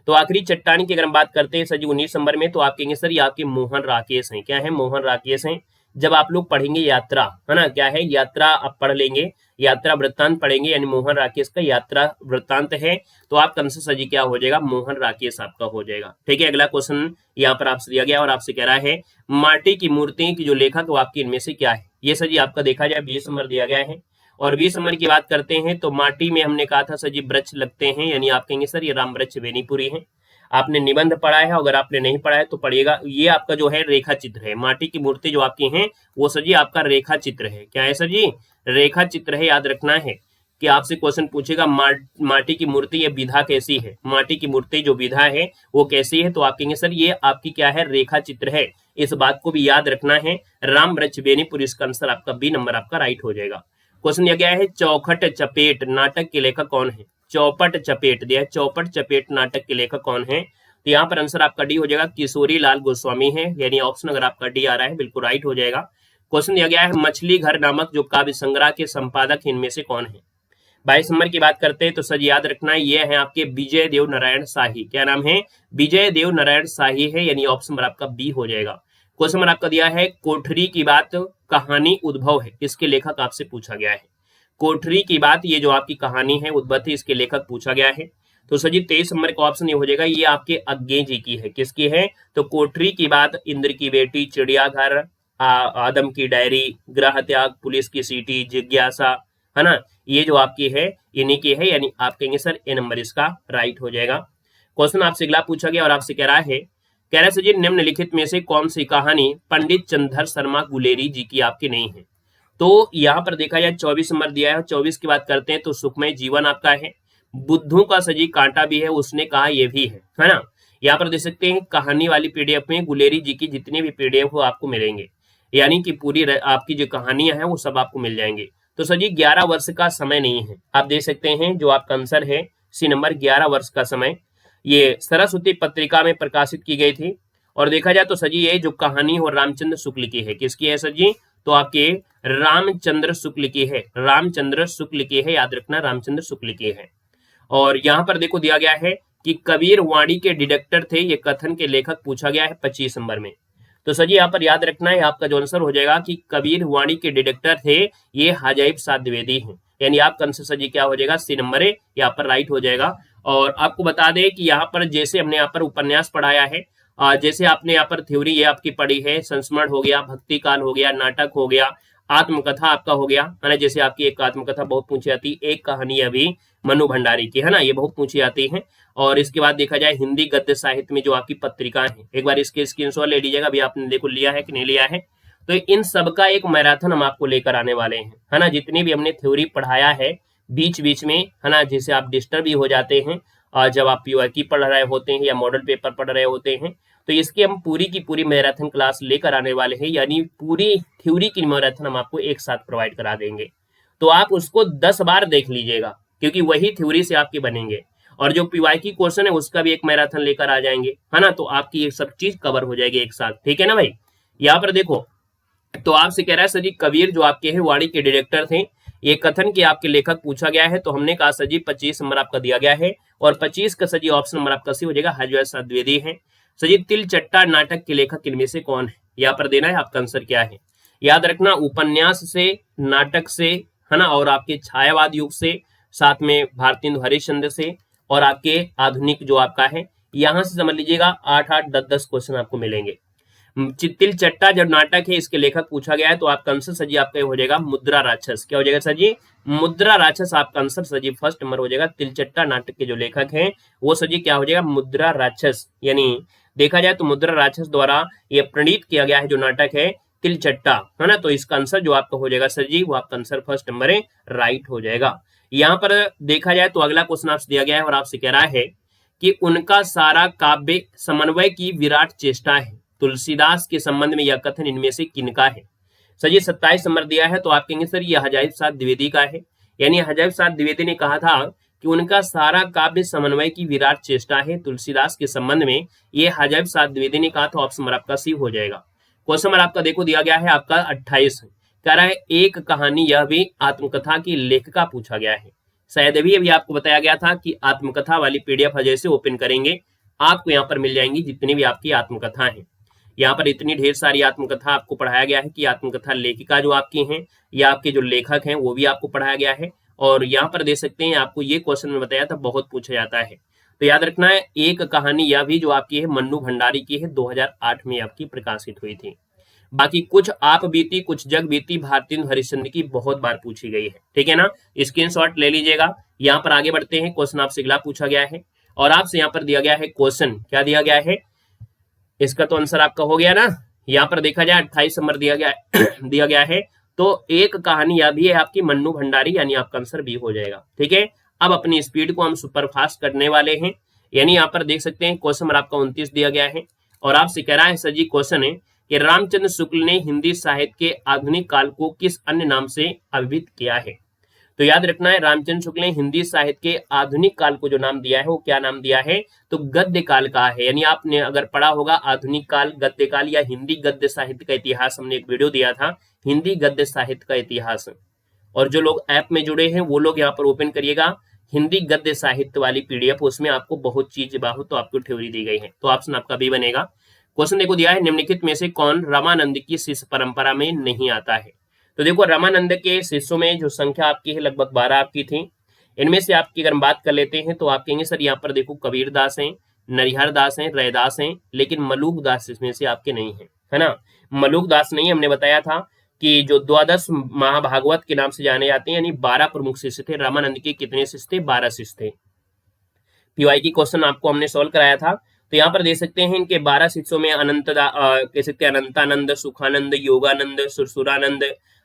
तो आखिरी चट्टान की अगर हम बात करते हैं सर जी 19 नंबर में, तो आप कहेंगे सर ये आपके मोहन राकेश हैं। क्या है, मोहन राकेश हैं। जब आप लोग पढ़ेंगे यात्रा, है ना, क्या है यात्रा आप पढ़ लेंगे, यात्रा वृत्तांत पढ़ेंगे, यानी मोहन राकेश का यात्रा वृत्तांत है, तो आपका आंसर सर जी क्या हो जाएगा, मोहन राकेश आपका हो जाएगा। ठीक है, अगला क्वेश्चन यहाँ पर आपसे दिया गया और आपसे कह रहा है माटी की मूर्ति की जो लेखक वो आपकी इनमें से क्या है। ये सर जी आपका देखा जाए 20 नंबर दिया गया है। और 20 नंबर की बात करते हैं तो माटी में हमने कहा था सर जी वृक्ष लगते हैं, यानी आप कहेंगे सर ये राम वृक्ष बेनीपुरी है। आपने निबंध पढ़ा है, अगर आपने नहीं पढ़ा है तो पढ़िएगा। ये आपका जो है रेखा चित्र है, माटी की मूर्ति जो आपकी हैं वो सर जी आपका रेखा चित्र है। क्या है सर जी, रेखा चित्र है। याद रखना है कि आपसे क्वेश्चन पूछेगा माटी की मूर्ति ये विधा कैसी है, माटी की मूर्ति जो विधा है वो कैसी है, तो आप कहेंगे सर ये आपकी क्या है, रेखा चित्र है। इस बात को भी याद रखना है। राम वृक्ष बेनीपुर, इसका आंसर आपका बी नंबर आपका राइट हो जाएगा। क्वेश्चन दिया गया है चौखट चपेट नाटक के लेखक कौन है। चौपट चपेट दिया है, चौपट चपेट नाटक के लेखक कौन है? तो यहाँ पर आंसर आपका डी हो जाएगा, किशोरी लाल गोस्वामी है, यानी ऑप्शन अगर आपका डी आ रहा है बिल्कुल राइट हो जाएगा। क्वेश्चन दिया गया है मछली घर नामक जो काव्य संग्रह के संपादक इनमें से कौन है? 22 नंबर की बात करते हैं तो सर याद रखना ये है आपके विजय देव नारायण शाही। क्या नाम है? विजय देव नारायण शाही है, यानी ऑप्शन नंबर आपका बी हो जाएगा। क्वेश्चन नंबर आपका दिया है कोठरी की बात कहानी उद्भव है, इसके लेखक आपसे पूछा गया है। कोठरी की बात ये जो आपकी कहानी है उद्भव थी, इसके लेखक पूछा गया है। तो सर जी 23 नंबर का ऑप्शन ये हो जाएगा, ये आपके अज्ञे जी की है। किसकी है? तो कोठरी की बात इंद्र की बेटी, चिड़ियाघर, आदम की डायरी, ग्रह त्याग, पुलिस की सीटी, जिज्ञासा, है ना, ये जो आपकी है इन्हीं की है, यानी आप कहेंगे सर ए नंबर इसका राइट हो जाएगा। क्वेश्चन आपसे अगला पूछा गया और आपसे कह रहा है सर जी निम्नलिखित में से कौन सी कहानी पंडित चंद्र शर्मा गुलेरी जी की आपकी नहीं है? तो यहाँ पर देखा जाए 24 नंबर दिया है, 24 की बात करते हैं तो सुखमय जीवन आपका है, बुद्धू का सजी कांटा भी है, उसने कहा ये भी है ना। यहाँ पर देख सकते हैं कहानी वाली पीडीएफ में गुलेरी जी की जितने भी पीडीएफ वो आपको मिलेंगे, यानी कि पूरी आपकी जो कहानियां हैं वो सब आपको मिल जाएंगे। तो सर जी 11 वर्ष का समय नहीं है, आप देख सकते हैं जो आपका आंसर है सी नंबर 11 वर्ष का समय, ये सरस्वती पत्रिका में प्रकाशित की गई थी। और देखा जाए तो सर जी ये जो कहानी हो रामचंद्र शुक्ल की है, किसकी है सर जी? तो आपके रामचंद्र शुक्ल की है, रामचंद्र शुक्ल की है, याद रखना रामचंद्र शुक्ल की है। और यहाँ पर देखो दिया गया है कि कबीर वाणी के डिडक्टर थे, ये कथन के लेखक पूछा गया है 25 नंबर में। तो सर जी यहाँ पर याद रखना है आपका जो आंसर हो जाएगा कि कबीर वाणी के डिडक्टर थे ये हजाइब साध द्विवेदी हैं, यानी आपका आंसर सर जी क्या हो जाएगा? सी नंबर है, यहाँ पर राइट हो जाएगा। और आपको बता दें कि यहाँ पर जैसे हमने यहाँ पर उपन्यास पढ़ाया है, जैसे आपने यहाँ पर थ्योरी ये आपकी पढ़ी है, संस्मरण हो गया, भक्ति काल हो गया, नाटक हो गया, आत्मकथा आपका हो गया, है ना। जैसे आपकी एक आत्मकथा बहुत पूछी जाती है, एक कहानी अभी मनु भंडारी की, है ना, ये बहुत पूछी जाती है। और इसके बाद देखा जाए हिंदी गद्य साहित्य में जो आपकी पत्रिकाएं हैं, एक बार इसके स्क्रीनशॉट ले लीजिएगा, अभी आपने देखो लिया है कि नहीं लिया है। तो इन सब का एक मैराथन हम आपको लेकर आने वाले हैं, है ना। जितनी भी हमने थ्योरी पढ़ाया है बीच बीच में, है ना, जिससे आप डिस्टर्ब भी हो जाते हैं और जब आप पीवाईक्यू पढ़ रहे होते हैं या मॉडल पेपर पढ़ रहे होते हैं, तो इसकी हम पूरी की पूरी मैराथन क्लास लेकर आने वाले हैं, यानी पूरी थ्योरी की मैराथन हम आपको एक साथ प्रोवाइड करा देंगे। तो आप उसको 10 बार देख लीजिएगा, क्योंकि वही थ्योरी से आपके बनेंगे। और जो पीवाईक्यू क्वेश्चन है उसका भी एक मैराथन लेकर आ जाएंगे, है ना। तो आपकी ये सब चीज कवर हो जाएगी एक साथ, ठीक है ना भाई। यहाँ पर देखो, तो आपसे कह रहा है सर जी कबीर जो आपके हैं वाणी के डायरेक्टर थे, ये कथन के आपके लेखक पूछा गया है। तो हमने कहा सर जी 25 नंबर आपका दिया गया है, और 25 का सर जी ऑप्शन नंबर आपका सी हो जाएगा, हजरत साध द्विवेदी है। सर जी तिल चट्टा नाटक के लेखक इनमें से कौन है? यहाँ पर देना है आपका आंसर क्या है। याद रखना उपन्यास से, नाटक से, है ना, और आपके छायावाद युग से, साथ में भारतेंदु हरिश्चंद्र से, और आपके आधुनिक जो आपका है, यहां से समझ लीजिएगा 8-8, 10-10 क्वेश्चन आपको मिलेंगे। तिल चट्टा जब नाटक है इसके लेखक पूछा गया है, तो आपका आंसर सर जी आपका हो जाएगा मुद्रा राक्षस। क्या हो जाएगा सर जी? मुद्रा राक्षस आपका आंसर सर जी फर्स्ट नंबर हो जाएगा। तिल चट्टा नाटक के जो लेखक हैं वो सर जी क्या हो जाएगा? मुद्रा राक्षस। यानी देखा जाए तो मुद्रा राक्षस द्वारा ये प्रणीत किया गया है जो नाटक है तिल चट्टा, है ना। तो इसका आंसर जो आपका हो जाएगा सर जी, वो आपका आंसर फर्स्ट नंबर है, राइट हो जाएगा। यहाँ पर देखा जाए तो अगला क्वेश्चन आपसे दिया गया है और आपसे कह रहा है कि उनका सारा काव्य समन्वय की विराट चेष्टा है, तुलसीदास के संबंध में यह कथन इनमें से किनका है? सर जी 27 नंबर दिया है, तो आप कहेंगे सर ये हजाइब साध द्विवेदी का है। यानी हजाइब साध द्विवेदी ने कहा था कि उनका सारा काव्य समन्वय की विराट चेष्टा है तुलसीदास के संबंध में, ये हजाइब साध द्विवेदी ने कहा था। ऑप्शन नंबर आपका सी हो जाएगा। क्वेश्चन नंबर आपका देखो दिया गया है आपका 28, कह रहा है एक कहानी यह भी आत्मकथा की लेखिका पूछा गया है। शायद अभी आपको बताया गया था कि आत्मकथा वाली पीडीएफ जैसे ओपन करेंगे आपको यहाँ पर मिल जाएंगी जितनी भी आपकी आत्मकथा है। यहाँ पर इतनी ढेर सारी आत्मकथा आपको पढ़ाया गया है कि आत्मकथा लेखिका जो आपकी हैं या आपके जो लेखक हैं वो भी आपको पढ़ाया गया है। और यहाँ पर देख सकते हैं आपको ये क्वेश्चन में बताया था, बहुत पूछा जाता है, तो याद रखना है एक कहानी यह भी जो आपकी है मन्नू भंडारी की है, 2008 में आपकी प्रकाशित हुई थी। बाकी कुछ आप बीती कुछ जग बीती भारतेंदु हरिश्चंद्र की बहुत बार पूछी गई है, ठीक है ना। स्क्रीनशॉट ले लीजिएगा। यहाँ पर आगे बढ़ते हैं, क्वेश्चन आपसे अगला पूछा गया है और आपसे यहाँ पर दिया गया है क्वेश्चन, क्या दिया गया है, इसका तो आंसर आपका हो गया ना। यहाँ पर देखा जाए 28 नंबर दिया गया है। तो एक कहानी यह भी है आपकी मन्नू भंडारी, यानी आपका आंसर भी हो जाएगा, ठीक है। अब अपनी स्पीड को हम सुपर फास्ट करने वाले हैं। यानी यहाँ पर देख सकते हैं क्वेश्चन नंबर आपका 29 दिया गया है और आपसे कह रहा है सर जी क्वेश्चन है कि रामचंद्र शुक्ल ने हिंदी साहित्य के आधुनिक काल को किस अन्य नाम से अभिहित किया है? तो याद रखना है, रामचंद्र शुक्ल ने हिंदी साहित्य के आधुनिक काल को जो नाम दिया है वो क्या नाम दिया है, तो गद्य काल का है। यानी आपने अगर पढ़ा होगा आधुनिक काल, गद्य काल या हिंदी गद्य साहित्य का इतिहास, हमने एक वीडियो दिया था हिंदी गद्य साहित्य का इतिहास। और जो लोग ऐप में जुड़े हैं वो लोग यहाँ पर ओपन करिएगा हिंदी गद्य साहित्य वाली पीडीएफ, उसमें आपको बहुत चीज बहुत तो आपको थ्योरी दी गई है। तो ऑप्शन आपका बी बनेगा। क्वेश्चन देखो दिया है, निम्नलिखित में से कौन रामानंद की शिष्य परंपरा में नहीं आता है। तो देखो रामानंद के शिष्यों में जो संख्या आपकी है लगभग 12 आपकी थी। इनमें से आपकी अगर हम बात कर लेते हैं तो आप कहेंगे सर यहाँ पर देखो कबीर दास हैं, नरिहर दास हैं, रैदास हैं, लेकिन मलूक दास इसमें से आपके नहीं है, है ना। मलूक दास नहीं, हमने बताया था कि जो द्वादश महाभागवत के नाम से जाने जाते हैं, यानी 12 प्रमुख शिष्य थे। रामानंद के कितने शिष्य थे, 12 शिष्य थे। पीवाई की क्वेश्चन आपको हमने सोल्व कराया था। तो यहाँ पर देख सकते हैं इनके 12 शिष्यों में कह सकते हैं अनंतानंद, सुखानंद, योगानंद, सुरसुरानंद,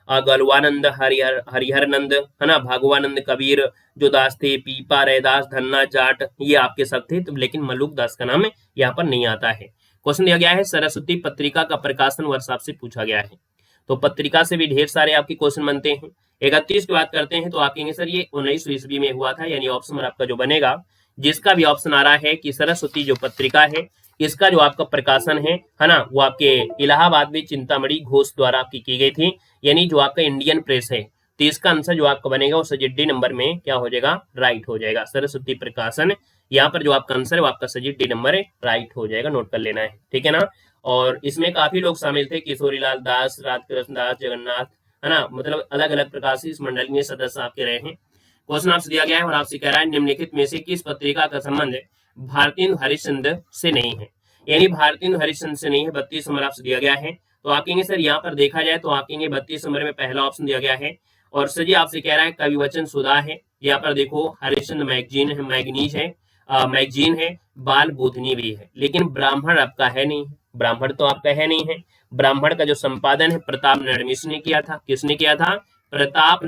गलवानंद, हरिहरनंद, है ना, भागवानंद, कबीर जो दास थे, पीपा, रैदास, धन्ना, जाट, ये आपके सब थे। तो लेकिन मलूक दास का नाम यहाँ पर नहीं आता है। क्वेश्चन दिया गया है सरस्वती पत्रिका का प्रकाशन वर्ष आपसे पूछा गया है। तो पत्रिका से भी ढेर सारे आपके क्वेश्चन बनते हैं। 31 की बात करते हैं तो आप कहेंगे सर ये 1900 ईस्वी में हुआ था, यानी ऑप्शन आपका जो बनेगा, जिसका भी ऑप्शन आ रहा है कि सरस्वती जो पत्रिका है इसका जो आपका प्रकाशन है ना, वो आपके इलाहाबाद में चिंतामणि घोष द्वारा आपकी की गई थी, यानी जो आपका इंडियन प्रेस है। तो इसका आंसर जो आपका बनेगा वो सजिट डी नंबर में क्या हो जाएगा, राइट हो जाएगा। सरस्वती प्रकाशन, यहाँ पर जो आपका आंसर है वो आपका सजिट डी नंबर राइट हो जाएगा, नोट कर लेना है, ठीक है ना। और इसमें काफी लोग शामिल थे, किशोरीलाल दास, राधाकृष्ण दास, जगन्नाथ, है ना, मतलब अलग अलग प्रकार से इस मंडली में सदस्य आपके रहे हैं। क्वेश्चन आपसे दिया गया है और आपसे कह रहा है निम्नलिखित में से किस पत्रिका का संबंध भारतीय हरिश्चंद्र से नहीं है, यानी भारतीय हरिश्चंद्र से नहीं है। 32 नंबर आपसे दिया गया है। तो आप कहेंगे सर यहाँ पर देखा जाए तो आप कहेंगे 32 नंबर में पहला ऑप्शन दिया गया है। और सर जी आपसे कह रहा है कवि वचन सुधा है, यहाँ पर देखो हरिश्चंद्र मैगजीन है, मैगजीन है, बाल बोधनी भी है, लेकिन ब्राह्मण आपका है नहीं, ब्राह्मण तो आपका है नहीं है। ब्राह्मण का जो संपादन है प्रताप नारायण मिश्र ने किया था। किसने किया था, प्रताप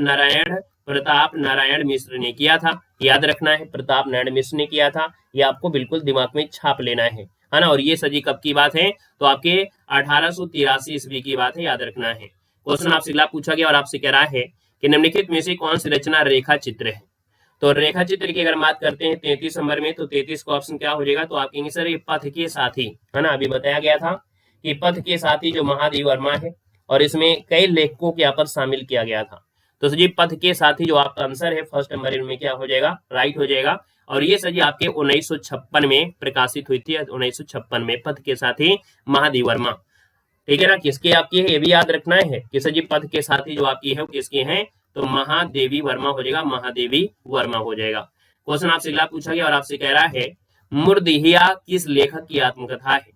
नारायण मिश्र ने किया था। याद रखना है, प्रताप नारायण मिश्र ने किया था, ये आपको बिल्कुल दिमाग में छाप लेना है ना। और ये सजी कब की बात है, तो आपके 1883 ईस्वी की बात है, याद रखना है। क्वेश्चन आपसे अगला पूछा गया और आपसे कह रहा है कि निम्नलिखित में से कौन सी रचना रेखा चित्र है। तो रेखा चित्र की अगर बात करते हैं 33 नंबर में, तो 33 का ऑप्शन क्या हो जाएगा, तो आप कहेंगे सर ये पथ के साथी, है ना। अभी बताया गया था कि पथ के साथी जो महादेव वर्मा है, और इसमें कई लेखकों के यहाँ पर शामिल किया गया था। तो सर जी पथ के साथी जो आपका आंसर है फर्स्ट नंबर इनमें क्या हो जाएगा, राइट हो जाएगा। और ये सर जी आपके 1956 में प्रकाशित हुई थी, 1956 में पथ के साथी महादेव वर्मा, ठीक है ना। किसके आपकी है ये भी याद रखना है कि सर जी पथ के साथी जो आपकी है वो किसकी है, तो महादेवी वर्मा हो जाएगा, महादेवी वर्मा हो जाएगा। क्वेश्चन आपसे अगला पूछा गया और आपसे कह रहा है मुर्दिहिया किस लेखक की आत्मकथा है।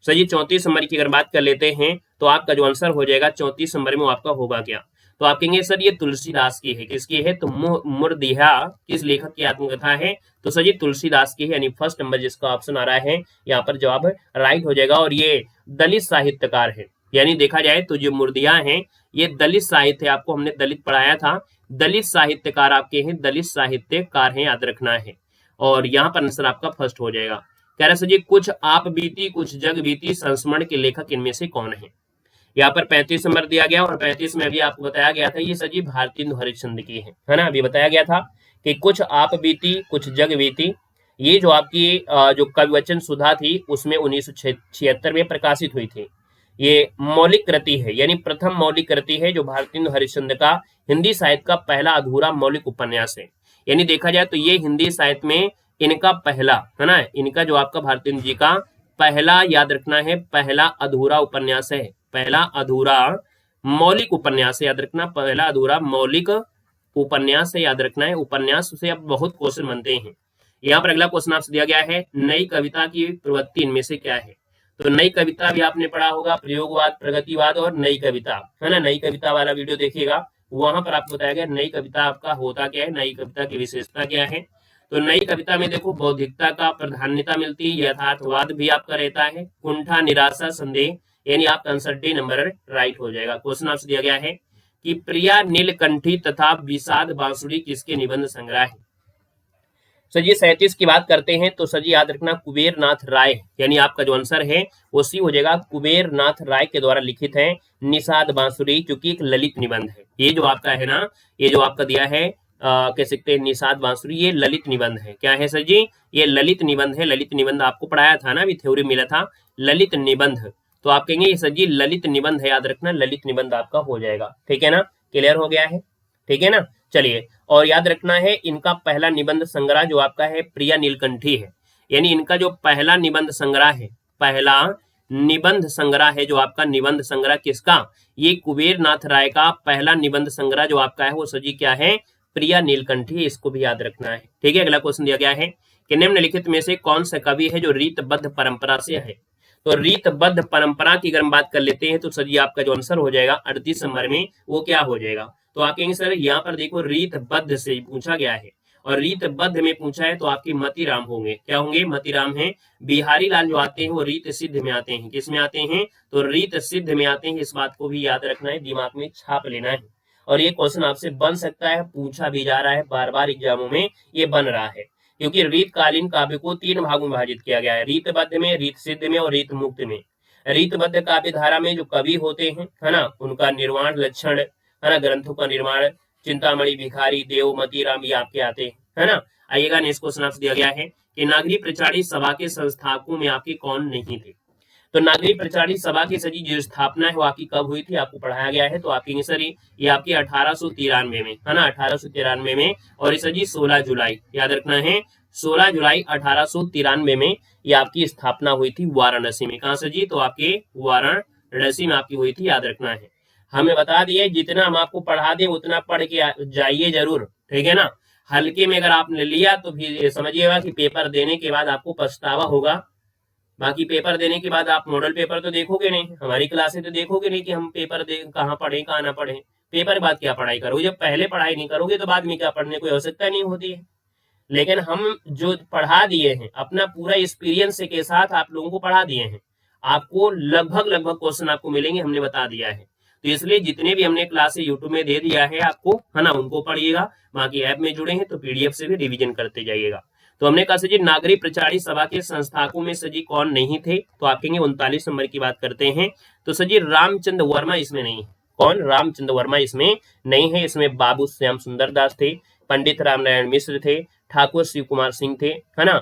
सर जी 34 नंबर की अगर बात कर लेते हैं तो आपका जो आंसर हो जाएगा 34 नंबर में आपका होगा क्या, तो आप कहेंगे सर ये तुलसीदास की है। किसकी है, तो मुर्दिहिया किस लेखक की आत्मकथा है, तो सर ये तुलसीदास की है, यानी फर्स्ट नंबर जिसका ऑप्शन आ रहा है यहाँ पर जवाब राइट हो जाएगा। और ये दलित साहित्यकार है, यानी देखा जाए तो जो मुर्दिया हैं ये दलित साहित्य, आपको हमने दलित पढ़ाया था, दलित साहित्यकार आपके हैं, दलित साहित्यकार हैं, याद रखना है। और यहाँ पर आंसर आपका फर्स्ट हो जाएगा। कह रहे सर जी कुछ आप बीती कुछ जग बीती संस्मरण के लेखक इनमें से कौन है। यहाँ पर 35 नंबर दिया गया और 35 में भी आपको बताया गया था ये सर जी भारतीय हरिश्चंद्र की है ना। अभी बताया गया था कि कुछ आप बीती कुछ जग बीती, ये जो आपकी जो कविवचन सुधा थी उसमें 1976 में प्रकाशित हुई थी। ये मौलिक कृति है, यानी प्रथम मौलिक कृति है जो भारतीय हरिश्चंद्र का हिंदी साहित्य का पहला अधूरा मौलिक उपन्यास है। यानी देखा जाए तो ये हिंदी साहित्य में इनका पहला, है ना, इनका जो आपका भारतीय जी का पहला, याद रखना है, पहला अधूरा उपन्यास है, पहला अधूरा मौलिक उपन्यास है, याद रखना, पहला अधूरा मौलिक उपन्यास है, याद रखना है। उपन्यास से अब बहुत क्वेश्चन बनते हैं। यहाँ पर अगला क्वेश्चन आपसे दिया गया है नई कविता की प्रवृत्ति इनमें से क्या है। तो नई कविता भी आपने पढ़ा होगा, प्रयोगवाद, प्रगतिवाद और नई कविता, है ना। नई कविता वाला वीडियो देखिएगा, वहां पर आपको बताया गया नई कविता आपका होता क्या है, नई कविता की विशेषता क्या है। तो नई कविता में देखो बौद्धिकता का प्राधान्यता मिलती है, यथार्थवाद भी आपका रहता है, कुंठा, निराशा, संदेह, यानी आपका आंसर डी नंबर राइट हो जाएगा। क्वेश्चन आपसे दिया गया है कि प्रिया नीलकंठी तथा विषाद बांसुरी किसके निबंध संग्रह है। सर जी 37 की बात करते हैं तो सर जी याद रखना कुबेर नाथ राय, यानी आपका जो आंसर है वो सी हो जाएगा, कुबेर नाथ राय के द्वारा लिखित है निषाद बांसुरी, जो कि एक ललित निबंध है। ये जो आपका है ना, ये जो आपका दिया है कह सकते हैं निषाद बांसुरी, ये ललित निबंध है। क्या है सर जी? ये ललित निबंध है। ललित निबंध आपको पढ़ाया था ना, अभी थ्योरी मिला था ललित निबंध, तो आप कहेंगे ये सर जी ललित निबंध है, याद रखना ललित निबंध आपका हो जाएगा। ठीक है ना, क्लियर हो गया है? ठीक है ना, चलिए। और याद रखना है इनका पहला निबंध संग्रह जो आपका है प्रिया नीलकंठी है, यानी इनका जो पहला निबंध संग्रह है, पहला निबंध संग्रह है जो आपका निबंध संग्रह किसका? ये कुबेर नाथ राय का पहला निबंध संग्रह जो आपका है वो सजी क्या है? प्रिया नीलकंठी। इसको भी याद रखना है। ठीक है, अगला क्वेश्चन दिया गया है कि निम्नलिखित में से कौन सा कवि है जो रीतबद्ध परंपरा से है? तो रीतबद्ध परंपरा की अगर हम बात कर लेते हैं तो सर जी आपका जो आंसर हो जाएगा 38 नंबर में वो क्या हो जाएगा? तो आप कहेंगे सर यहाँ पर देखो रीतबद्ध से पूछा गया है और रीतबद्ध में पूछा है तो आपके मतीराम होंगे। क्या होंगे? मतीराम हैं। बिहारी लाल जो आते हैं वो रीत सिद्ध में आते हैं। किस में आते हैं? तो रीत सिद्ध में आते हैं। इस बात को भी याद रखना है, दिमाग में छाप लेना है। और ये क्वेश्चन आपसे बन सकता है, पूछा भी जा रहा है बार बार एग्जामों में, ये बन रहा है क्योंकि रीतकालीन काव्य को 3 भागों में विभाजित किया गया है, रीतबद्ध में, रीत सिद्ध में और रीत मुक्त में। रीतबद्ध काव्य धारा में जो कवि होते हैं, है ना, उनका निर्माण लक्षण, है ना, ग्रंथों का निर्माण, चिंतामणि, भिखारी, देव, मतीराम ये आपके आते हैं, है ना। आइएगा, नेक्स्ट क्वेश्चन आपसे दिया गया है कि नागरी प्रचारी सभा के संस्थापकों में आपके कौन नहीं थे? तो नागरी प्रचारी सभा की सजी जो स्थापना है वो आपकी कब हुई थी? आपको पढ़ाया गया है। तो आपकी सर ये आपकी 1893 में, है ना, 1893 में। और ये सजी 16 जुलाई, याद रखना है 16 जुलाई 1893 में ये आपकी स्थापना हुई थी वाराणसी में। कहाँ सजी? तो आपके वाराणसी में आपकी हुई थी, याद रखना है। हमें बता दिए जितना हम आपको पढ़ा दें उतना पढ़ के जाइए जरूर, ठीक है ना। हल्के में अगर आपने लिया तो फिर समझिएगा कि पेपर देने के बाद आपको पछतावा होगा। बाकी पेपर देने के बाद आप मॉडल पेपर तो देखोगे नहीं, हमारी क्लासें तो देखोगे नहीं कि हम पेपर दे कहाँ पढ़े कहाँ ना पढ़े। पेपर के बाद क्या पढ़ाई करोगे? जब पहले पढ़ाई नहीं करोगे तो बाद में क्या पढ़ने कोई आवश्यकता नहीं होती है। लेकिन हम जो पढ़ा दिए हैं अपना पूरा एक्सपीरियंस के साथ आप लोगों को पढ़ा दिए हैं, आपको लगभग लगभग क्वेश्चन आपको मिलेंगे, हमने बता दिया है। तो इसलिए जितने भी हमने क्लासे यूट्यूब में दे दिया है आपको, है ना, उनको पढ़िएगा। बाकी ऐप में जुड़े हैं तो पीडीएफ से भी रिवीजन करते जाइएगा। तो हमने कहा सजी नागरी प्रचारी सभा के संस्थापकों में सजी कौन नहीं थे? तो आप कहेंगे 39 नंबर की बात करते हैं तो सजी रामचंद्र वर्मा इसमें नहीं है। कौन? रामचंद्र वर्मा इसमें नहीं है। इसमें बाबू श्याम सुंदर दास थे, पंडित रामनारायण मिश्र थे, ठाकुर शिव कुमार सिंह थे, है ना।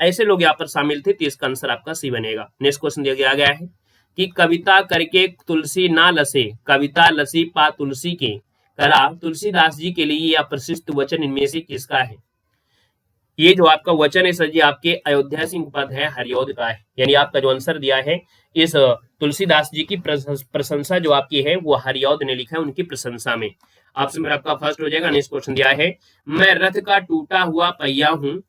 ऐसे लोग यहाँ पर शामिल थे। तो इसका आंसर आपका सी बनेगा। नेक्स्ट क्वेश्चन दिया गया है कि कविता करके तुलसी ना लसे, कविता लसी पा तुलसी के, कला तुलसीदास जी के लिए यह प्रसिद्ध वचन इनमें से किसका है? ये जो आपका वचन है सर जी आपके अयोध्या सिंह पद है हरिऔध का है। यानी आपका जो आंसर दिया है इस तुलसीदास जी की प्रशंसा जो आपकी है वो हरिऔध ने लिखा है उनकी प्रशंसा में। ऑप्शन में आपका फर्स्ट हो जाएगा। नेक्स्ट क्वेश्चन दिया है मैं रथ का टूटा हुआ पहिया हूँ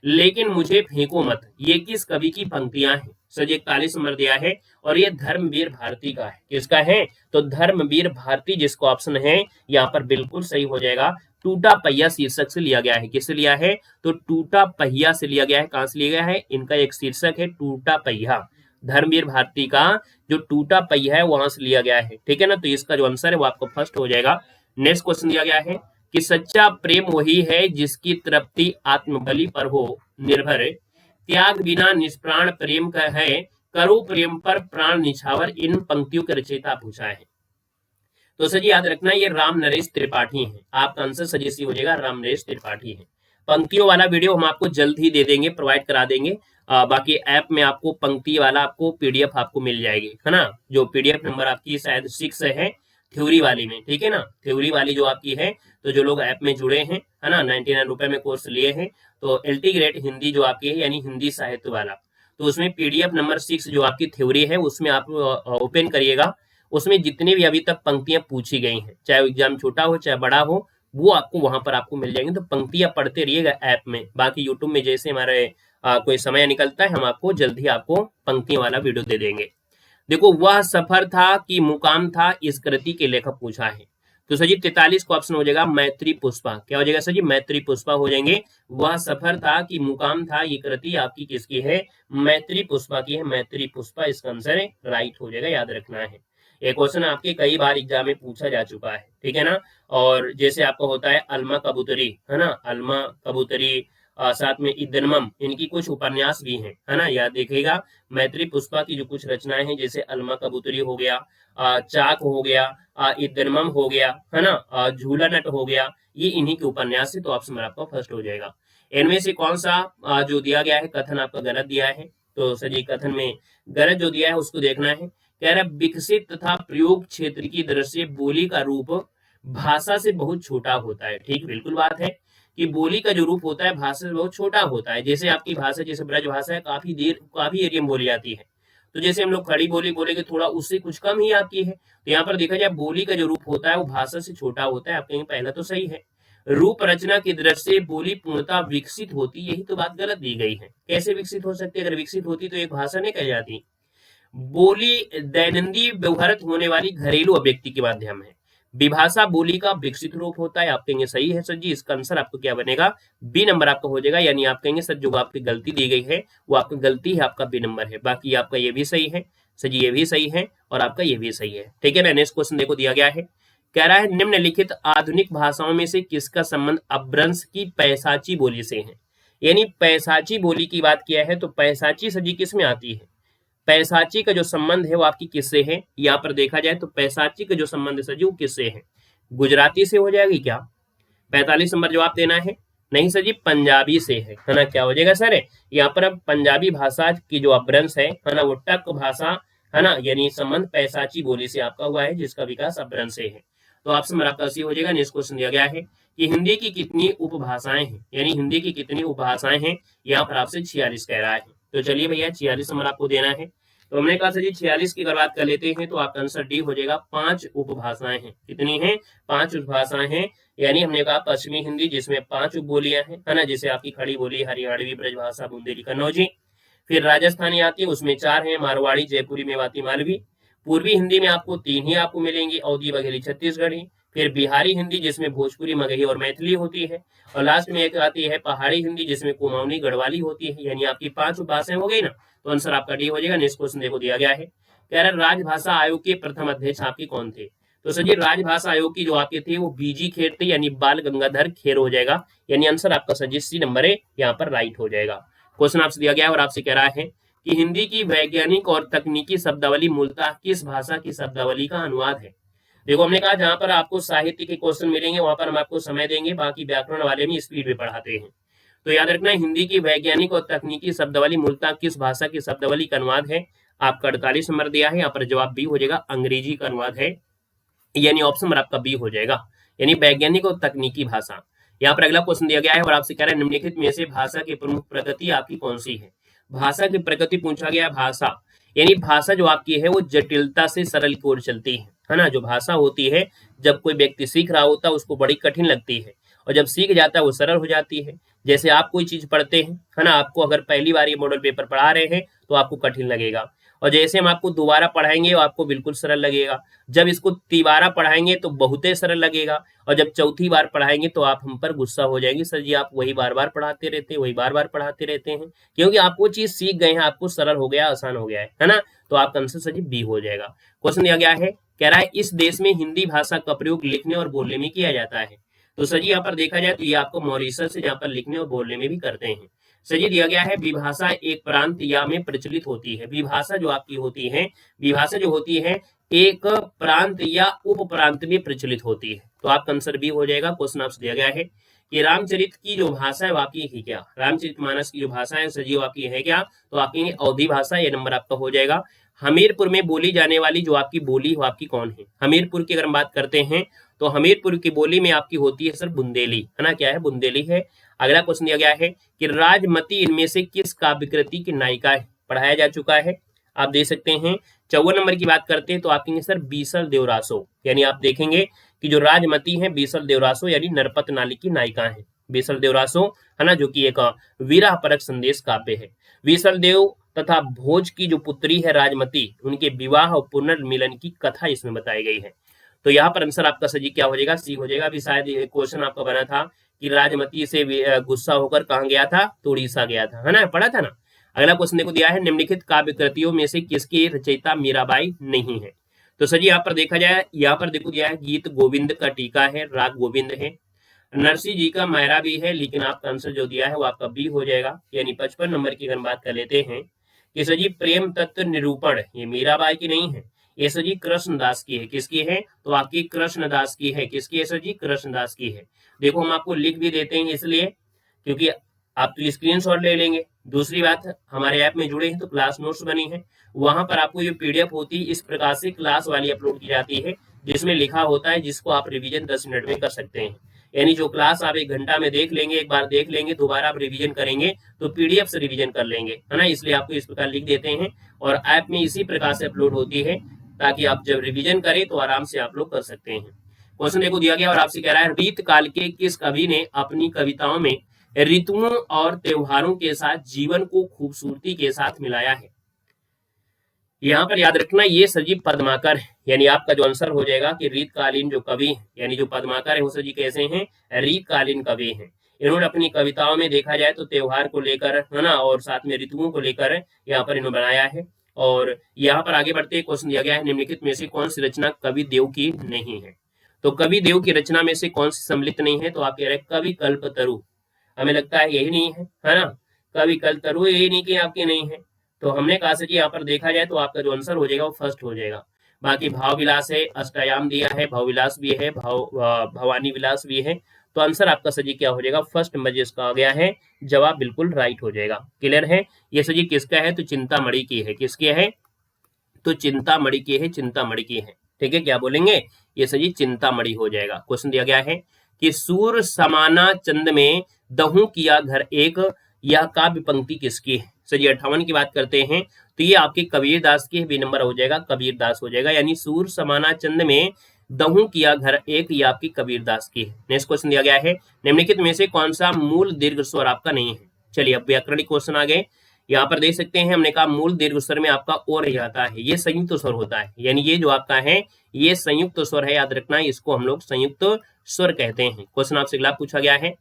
लेकिन मुझे फेंको मत, ये किस कवि की पंक्तियां हैं? सर जी 41 नंबर दिया है और ये धर्मवीर भारती का है। किसका है? तो धर्मवीर भारती, जिसको ऑप्शन है यहाँ पर बिल्कुल सही हो जाएगा। टूटा पहिया शीर्षक से लिया गया है। किससे लिया है? तो टूटा पहिया से लिया गया है। कहां से लिया गया है? इनका एक शीर्षक है टूटा पहिया, धर्मवीर भारती का जो टूटा पहिया है वहां से लिया गया है। ठीक है ना, तो इसका जो आंसर है वो आपको फर्स्ट हो जाएगा। नेक्स्ट क्वेश्चन दिया गया है कि सच्चा प्रेम वही है जिसकी तृप्ति आत्मबलि पर हो निर्भर, त्याग बिना निष्प्राण प्रेम का है, करो प्रेम पर प्राण निछावर। इन पंक्तियों के रचयिता पूछा है। तो सर जी याद रखना ये राम नरेश त्रिपाठी है। आपका आंसर सजेसी हो जाएगा राम नरेश त्रिपाठी है। पंक्तियों वाला वीडियो हम आपको जल्द ही दे देंगे, प्रोवाइड करा देंगे। बाकी ऐप में आपको पंक्ति वाला आपको पीडीएफ आपको मिल जाएगी, है ना। जो पीडीएफ नंबर आपकी शायद 6 है थ्योरी वाली में, ठीक है ना। थ्योरी वाली जो आपकी है, तो जो लोग ऐप में जुड़े हैं, है ना, 99 रुपए में कोर्स लिए हैं, तो एलटी ग्रेड हिंदी जो आपकी है यानी हिंदी साहित्य वाला, तो उसमें पीडीएफ नंबर 6 जो आपकी थ्योरी है उसमें आप ओपन करिएगा। उसमें जितनी भी अभी तक पंक्तियां पूछी गई हैं, चाहे एग्जाम छोटा हो चाहे बड़ा हो, वो आपको वहां पर आपको मिल जाएंगे। तो पंक्तियां पढ़ते रहिएगा ऐप में। बाकी यूट्यूब में जैसे हमारे कोई समय निकलता है हम आपको जल्दी आपको पंक्तियों वाला वीडियो दे देंगे। देखो, वह सफर था कि मुकाम था, इस कृति के लेखक पूछा है। तो सर जी 43 का ऑप्शन हो जाएगा मैत्री पुष्पा। क्या हो जाएगा सर जी? मैत्री पुष्पा हो जाएंगे। वह सफर था कि मुकाम था, ये कृति आपकी किसकी है? मैत्री पुष्पा की है। मैत्री पुष्पा इसका आंसर है, राइट हो जाएगा, याद रखना है। ये क्वेश्चन आपके कई बार एग्जाम में पूछा जा चुका है, ठीक है ना। और जैसे आपको होता है अलमा कबूतरी, है ना, अलमा कबूतरी, साथ में इदनमम, इनकी कुछ उपन्यास भी हैं, है ना, याद देखिएगा। मैत्री पुष्पा की जो कुछ रचनाएं हैं, जैसे अलमा कबूतरी हो गया, चाक हो गया, इदनमम हो गया, है ना, झूला नट हो गया, ये इन्हीं के उपन्यास है। तो ऑप्शन नंबर आपका फर्स्ट हो जाएगा। इनमें से कौन सा जो दिया गया है कथन आपका गलत दिया है? तो सर ये कथन में गलत जो दिया है उसको देखना है। कह रहा है विकसित तथा प्रयोग क्षेत्र की दृष्टि से बोली का रूप भाषा से बहुत छोटा होता है। ठीक, बिल्कुल बात है कि बोली का जो रूप होता है भाषा से बहुत छोटा होता है। जैसे आपकी भाषा, जैसे ब्रज भाषा है, काफी एरिया में बोली जाती है। तो जैसे हम लोग खड़ी बोली बोलेंगे थोड़ा उससे कुछ कम ही आपकी है। तो यहाँ पर देखा जाए बोली का जो रूप होता है वो भाषा से छोटा होता है। आप कहेंगे पहला तो सही है। रूप रचना की दृष्टि से बोली पूर्णतः विकसित होती, यही तो बात गलत दी गई है। कैसे विकसित हो सकती है? अगर विकसित होती तो एक भाषा नहीं कह जाती। बोली दैनंदिन व्यवहारित होने वाली घरेलू अभिव्यक्ति के माध्यम है। विभाषा बोली का विकसित रूप होता है। आप कहेंगे सही है सर जी। इसका आंसर आपको क्या बनेगा? बी नंबर आपका हो जाएगा। यानी आप कहेंगे सर जो आपकी गलती दी गई है वो आपकी गलती है, आपका बी नंबर है। बाकी आपका ये भी सही है सर जी, ये भी सही है और आपका ये भी सही है। ठीक है ना। नेक्स्ट क्वेश्चन देखो दिया गया है, कह रहा है निम्नलिखित आधुनिक भाषाओं में से किसका संबंध अपभ्रंश की पैसाची बोली से है? यानी पैसाची बोली की बात किया है तो पैसाची सर जी किस में आती है? पैसाची का जो संबंध है वो आपकी किससे है? यहाँ पर देखा जाए तो पैसाची का जो संबंध है सर जी वो किससे है? गुजराती से हो जाएगी क्या? 45 नंबर जवाब देना है। नहीं सर जी, पंजाबी से है ना। क्या हो जाएगा सर? यहाँ पर अब पंजाबी भाषा की जो अपभ्रंश है ना, वो टक भाषा, है ना, यानी संबंध पैसाची बोली से आपका हुआ है, जिसका विकास अपभ्रंश से है। तो ऑप्शन नंबर आपका सी हो जाएगा। नेक्स्ट क्वेश्चन दिया गया है कि हिंदी की कितनी उपभाषाएं हैं? यानी हिंदी की कितनी उपभाषाएं हैं? यहाँ पर आपसे 46 कह रहा है। तो चलिए भैया 46 नंबर आपको देना है। तो हमने कहा सर जी 46 की अगर बात कर लेते हैं तो आपका आंसर डी हो जाएगा। 5 उपभाषाएं हैं। कितनी हैं? 5 उपभाषाएं हैं। यानी हमने कहा पश्चिमी हिंदी जिसमें 5 उपबोलियां हैं, है ना, जैसे आपकी खड़ी बोली, हरियाणवी, ब्रजभाषा, बुंदेली, कन्नौजी। फिर राजस्थानी आती है, उसमें 4 हैं, मारवाड़ी, जयपुरी, मेवाती, मालवी। पूर्वी हिंदी में आपको 3 ही आपको मिलेंगी, अवधी, बघेली, छत्तीसगढ़ी। फिर बिहारी हिंदी जिसमें भोजपुरी, मगही और मैथिली होती है। और लास्ट में एक आती है पहाड़ी हिंदी जिसमें कुमाऊनी, गढ़वाली होती है। यानी आपकी 5 उपभाषाएं हो गई ना। तो आंसर आपका डी हो जाएगा। नेक्स्ट क्वेश्चन देखो दिया गया है, कह रहा राजभाषा आयोग के प्रथम अध्यक्ष आपके कौन थे? तो सर जी राजभाषा आयोग की जो आपके थे वो बीजी खेर थे, यानी बाल गंगाधर खेर हो जाएगा। यानी आंसर आपका सर जी सी नंबर है, यहाँ पर राइट हो जाएगा। क्वेश्चन आपसे दिया गया है और आपसे कह रहा है कि हिंदी की वैज्ञानिक और तकनीकी शब्दावली मूलतः किस भाषा की शब्दावली का अनुवाद है? देखो हमने कहा जहां पर आपको साहित्य के क्वेश्चन मिलेंगे वहां पर हम आपको समय देंगे, बाकी व्याकरण वाले में स्पीड में पढ़ाते हैं। तो याद रखना हिंदी की वैज्ञानिक और तकनीकी शब्दावली मूलतः किस भाषा की शब्दावली का अनुवाद है? आपका 48 नंबर दिया है, यहाँ पर जवाब बी हो जाएगा, अंग्रेजी का अनुवाद है। यानी ऑप्शन नंबर आपका बी हो जाएगा, यानी वैज्ञानिक और तकनीकी भाषा। यहाँ पर अगला क्वेश्चन दिया गया है और आपसे कह रहा है निम्नलिखित में से भाषा की प्रमुख प्रगति आपकी कौन सी है? भाषा की प्रगति पूछा गया। भाषा यानी भाषा जो आपकी है वो जटिलता से सरल की ओर चलती है ना। जो भाषा होती है जब कोई व्यक्ति सीख रहा होता है उसको बड़ी कठिन लगती है, और जब सीख जाता है वो सरल हो जाती है। जैसे आप कोई चीज पढ़ते हैं, है ना, आपको अगर पहली बार ये मॉडल पेपर पढ़ा रहे हैं तो आपको कठिन लगेगा, और जैसे हम आपको दोबारा पढ़ाएंगे आपको बिल्कुल सरल लगेगा। जब इसको तिबारा पढ़ाएंगे तो बहुत ही सरल लगेगा, और जब चौथी बार पढ़ाएंगे तो आप हम पर गुस्सा हो जाएंगे, सर जी आप वही बार बार पढ़ाते रहते हैं, वही बार बार पढ़ाते रहते हैं। क्योंकि आप वो चीज सीख गए हैं, आपको सरल हो गया, आसान हो गया है ना। तो आपका आंसर सर जी बी हो जाएगा। क्वेश्चन दिया गया है, कह रहा है इस देश में हिंदी भाषा का प्रयोग लिखने और बोलने में किया जाता है। तो सर जी यहाँ पर देखा जाए तो ये आपको मॉरिशस से यहाँ पर लिखने और बोलने में भी करते हैं। सही दिया गया है विभाषा एक प्रांत या में प्रचलित होती है। विभाषा जो आपकी होती है, विभाषा जो होती है एक प्रांत या उप प्रांत में प्रचलित होती है। तो आपका आंसर बी हो जाएगा। क्वेश्चन आपसे दिया गया है कि रामचरित की जो भाषा है वो आपकी है क्या? रामचरितमानस की जो भाषा है सजीव आपकी है क्या? तो आपकी अवधी भाषा, ये नंबर आपका हो जाएगा। हमीरपुर में बोली जाने वाली जो आपकी बोली वो आपकी कौन है? हमीरपुर की अगर हम बात करते हैं तो हमीरपुर की बोली में आपकी होती है सर बुंदेली, है ना। क्या है? बुंदेली है। अगला क्वेश्चन दिया गया है कि राजमती इनमें से किस काव्य कृति की नायिका है? पढ़ाया जा चुका है, आप देख सकते हैं। 54 नंबर की बात करते हैं तो आप कहेंगे सर बीसल देवरासो, यानी आप देखेंगे कि जो राजमती है बीसल देवरासो यानी नरपत नाली की नायिका है बीसल देवरासो, है ना, जो कि एक विरह परक संदेश काव्य है। बीसल देव तथा भोज की जो पुत्री है राजमती, उनके विवाह और पुनर्मिलन की कथा इसमें बताई गई है। तो यहाँ पर आंसर आपका सही क्या हो जाएगा? सी हो जाएगा। अभी शायद ये क्वेश्चन आपका बना था कि राजमती से गुस्सा होकर कहाँ गया था? तो उड़ीसा गया था, है ना, पढ़ा था ना। अगला क्वेश्चन देखो दिया है निम्नलिखित काव्य कृतियों में से किसकी रचयिता मीराबाई नहीं है? तो सर यहाँ पर देखा जाए, यहाँ पर देखो दिया है गीत गोविंद का टीका है, राग गोविंद है। नरसिंह जी का मायरा भी है, लेकिन आपका आंसर जो दिया है वो आपका बी हो जाएगा। यानी 55 नंबर की अगर हम बात कर लेते हैं कि सर जी प्रेम तत्व निरूपण, ये मीराबाई की नहीं है, ये सर जी कृष्णदास की है। किसकी है? तो आपकी कृष्णदास की है। किसकी है सर जी? कृष्णदास की है। देखो हम आपको लिख भी देते हैं इसलिए क्योंकि आप तो स्क्रीनशॉट ले लेंगे। दूसरी बात, हमारे ऐप में जुड़े हैं तो क्लास नोट्स बनी है, वहां पर आपको ये पीडीएफ होती है इस प्रकार से क्लास वाली अपलोड की जाती है, जिसमें लिखा होता है जिसको आप रिवीजन 10 मिनट में कर सकते हैं। यानी जो क्लास आप 1 घंटा में देख लेंगे, एक बार देख लेंगे, दोबारा आप रिवीजन करेंगे तो पीडीएफ से रिवीजन कर लेंगे, है ना। इसलिए आपको इस प्रकार लिख देते हैं और ऐप में इसी प्रकार से अपलोड होती है ताकि आप जब रिवीजन करें तो आराम से आप लोग कर सकते हैं। क्वेश्चन देखो दिया गया और आपसे कह रहा है रीत काल के किस कवि ने अपनी कविताओं में ऋतुओं और त्योहारों के साथ जीवन को खूबसूरती के साथ मिलाया है? यहाँ पर याद रखना ये सर जी पद्माकर है। यानी आपका जो आंसर हो जाएगा कि रीतकालीन जो कवि हैं, यानी जो पद्माकर है वो सर जी कैसे हैं? रीतकालीन कवि हैं। इन्होंने अपनी कविताओं में देखा जाए तो त्योहार को लेकर, है ना, और साथ में ऋतुओं को लेकर यहाँ पर इन्होंने बनाया है। और यहाँ पर आगे बढ़ते क्वेश्चन दिया गया है निम्नलिखित में से कौन सी रचना कवि देव की नहीं है? तो कवि देव की रचना में से कौन सी सम्मिलित नहीं है? तो आप कह रहे हैं कवि कल्पतरु। हमें लगता है यही नहीं है ना, कवि कल्पतरु यही नहीं कि आपकी नहीं है। तो हमने कहा सर जी यहाँ पर देखा जाए तो आपका जो आंसर हो जाएगा वो फर्स्ट हो जाएगा। बाकी भाव विलास है, अष्टयाम दिया है, भाव विलास भी है, भवानी विलास भी है। तो आंसर आपका सर जी क्या हो जाएगा? फर्स्ट नंबर जिसका आ गया है जवाब बिल्कुल राइट हो जाएगा। क्लियर है? ये सर जी किसका है? तो चिंतामणि की है। किसकी है? तो चिंतामणि की है, चिंतामणि की है। ठीक है, क्या बोलेंगे? ये सर जी चिंतामणि हो जाएगा। क्वेश्चन दिया गया है कि सूर समाना चंद में दहू किया घर एक, यह काव्य पंक्ति किसकी है? सर जी 58 की बात करते हैं तो ये आपके कबीरदास की बी नंबर हो जाएगा, कबीरदास हो जाएगा। यानी सूर समाना चंद में दहू किया घर एक, ये आपकी कबीरदास की है। नेक्स्ट क्वेश्चन दिया गया है निम्नलिखित में से कौन सा मूल दीर्घ स्वर आपका नहीं है? चलिए अब व्याकरणिक क्वेश्चन आ गए। यहाँ पर देख सकते हैं हमने कहा मूल दीर्घ स्वर में आपका ओ रह जाता है, ये संयुक्त स्वर होता है। यानी ये जो आपका है ये संयुक्त स्वर है, याद रखना इसको हम लोग संयुक्त स्वर कहते हैं। क्वेश्चन आपसे अगला पूछा गया है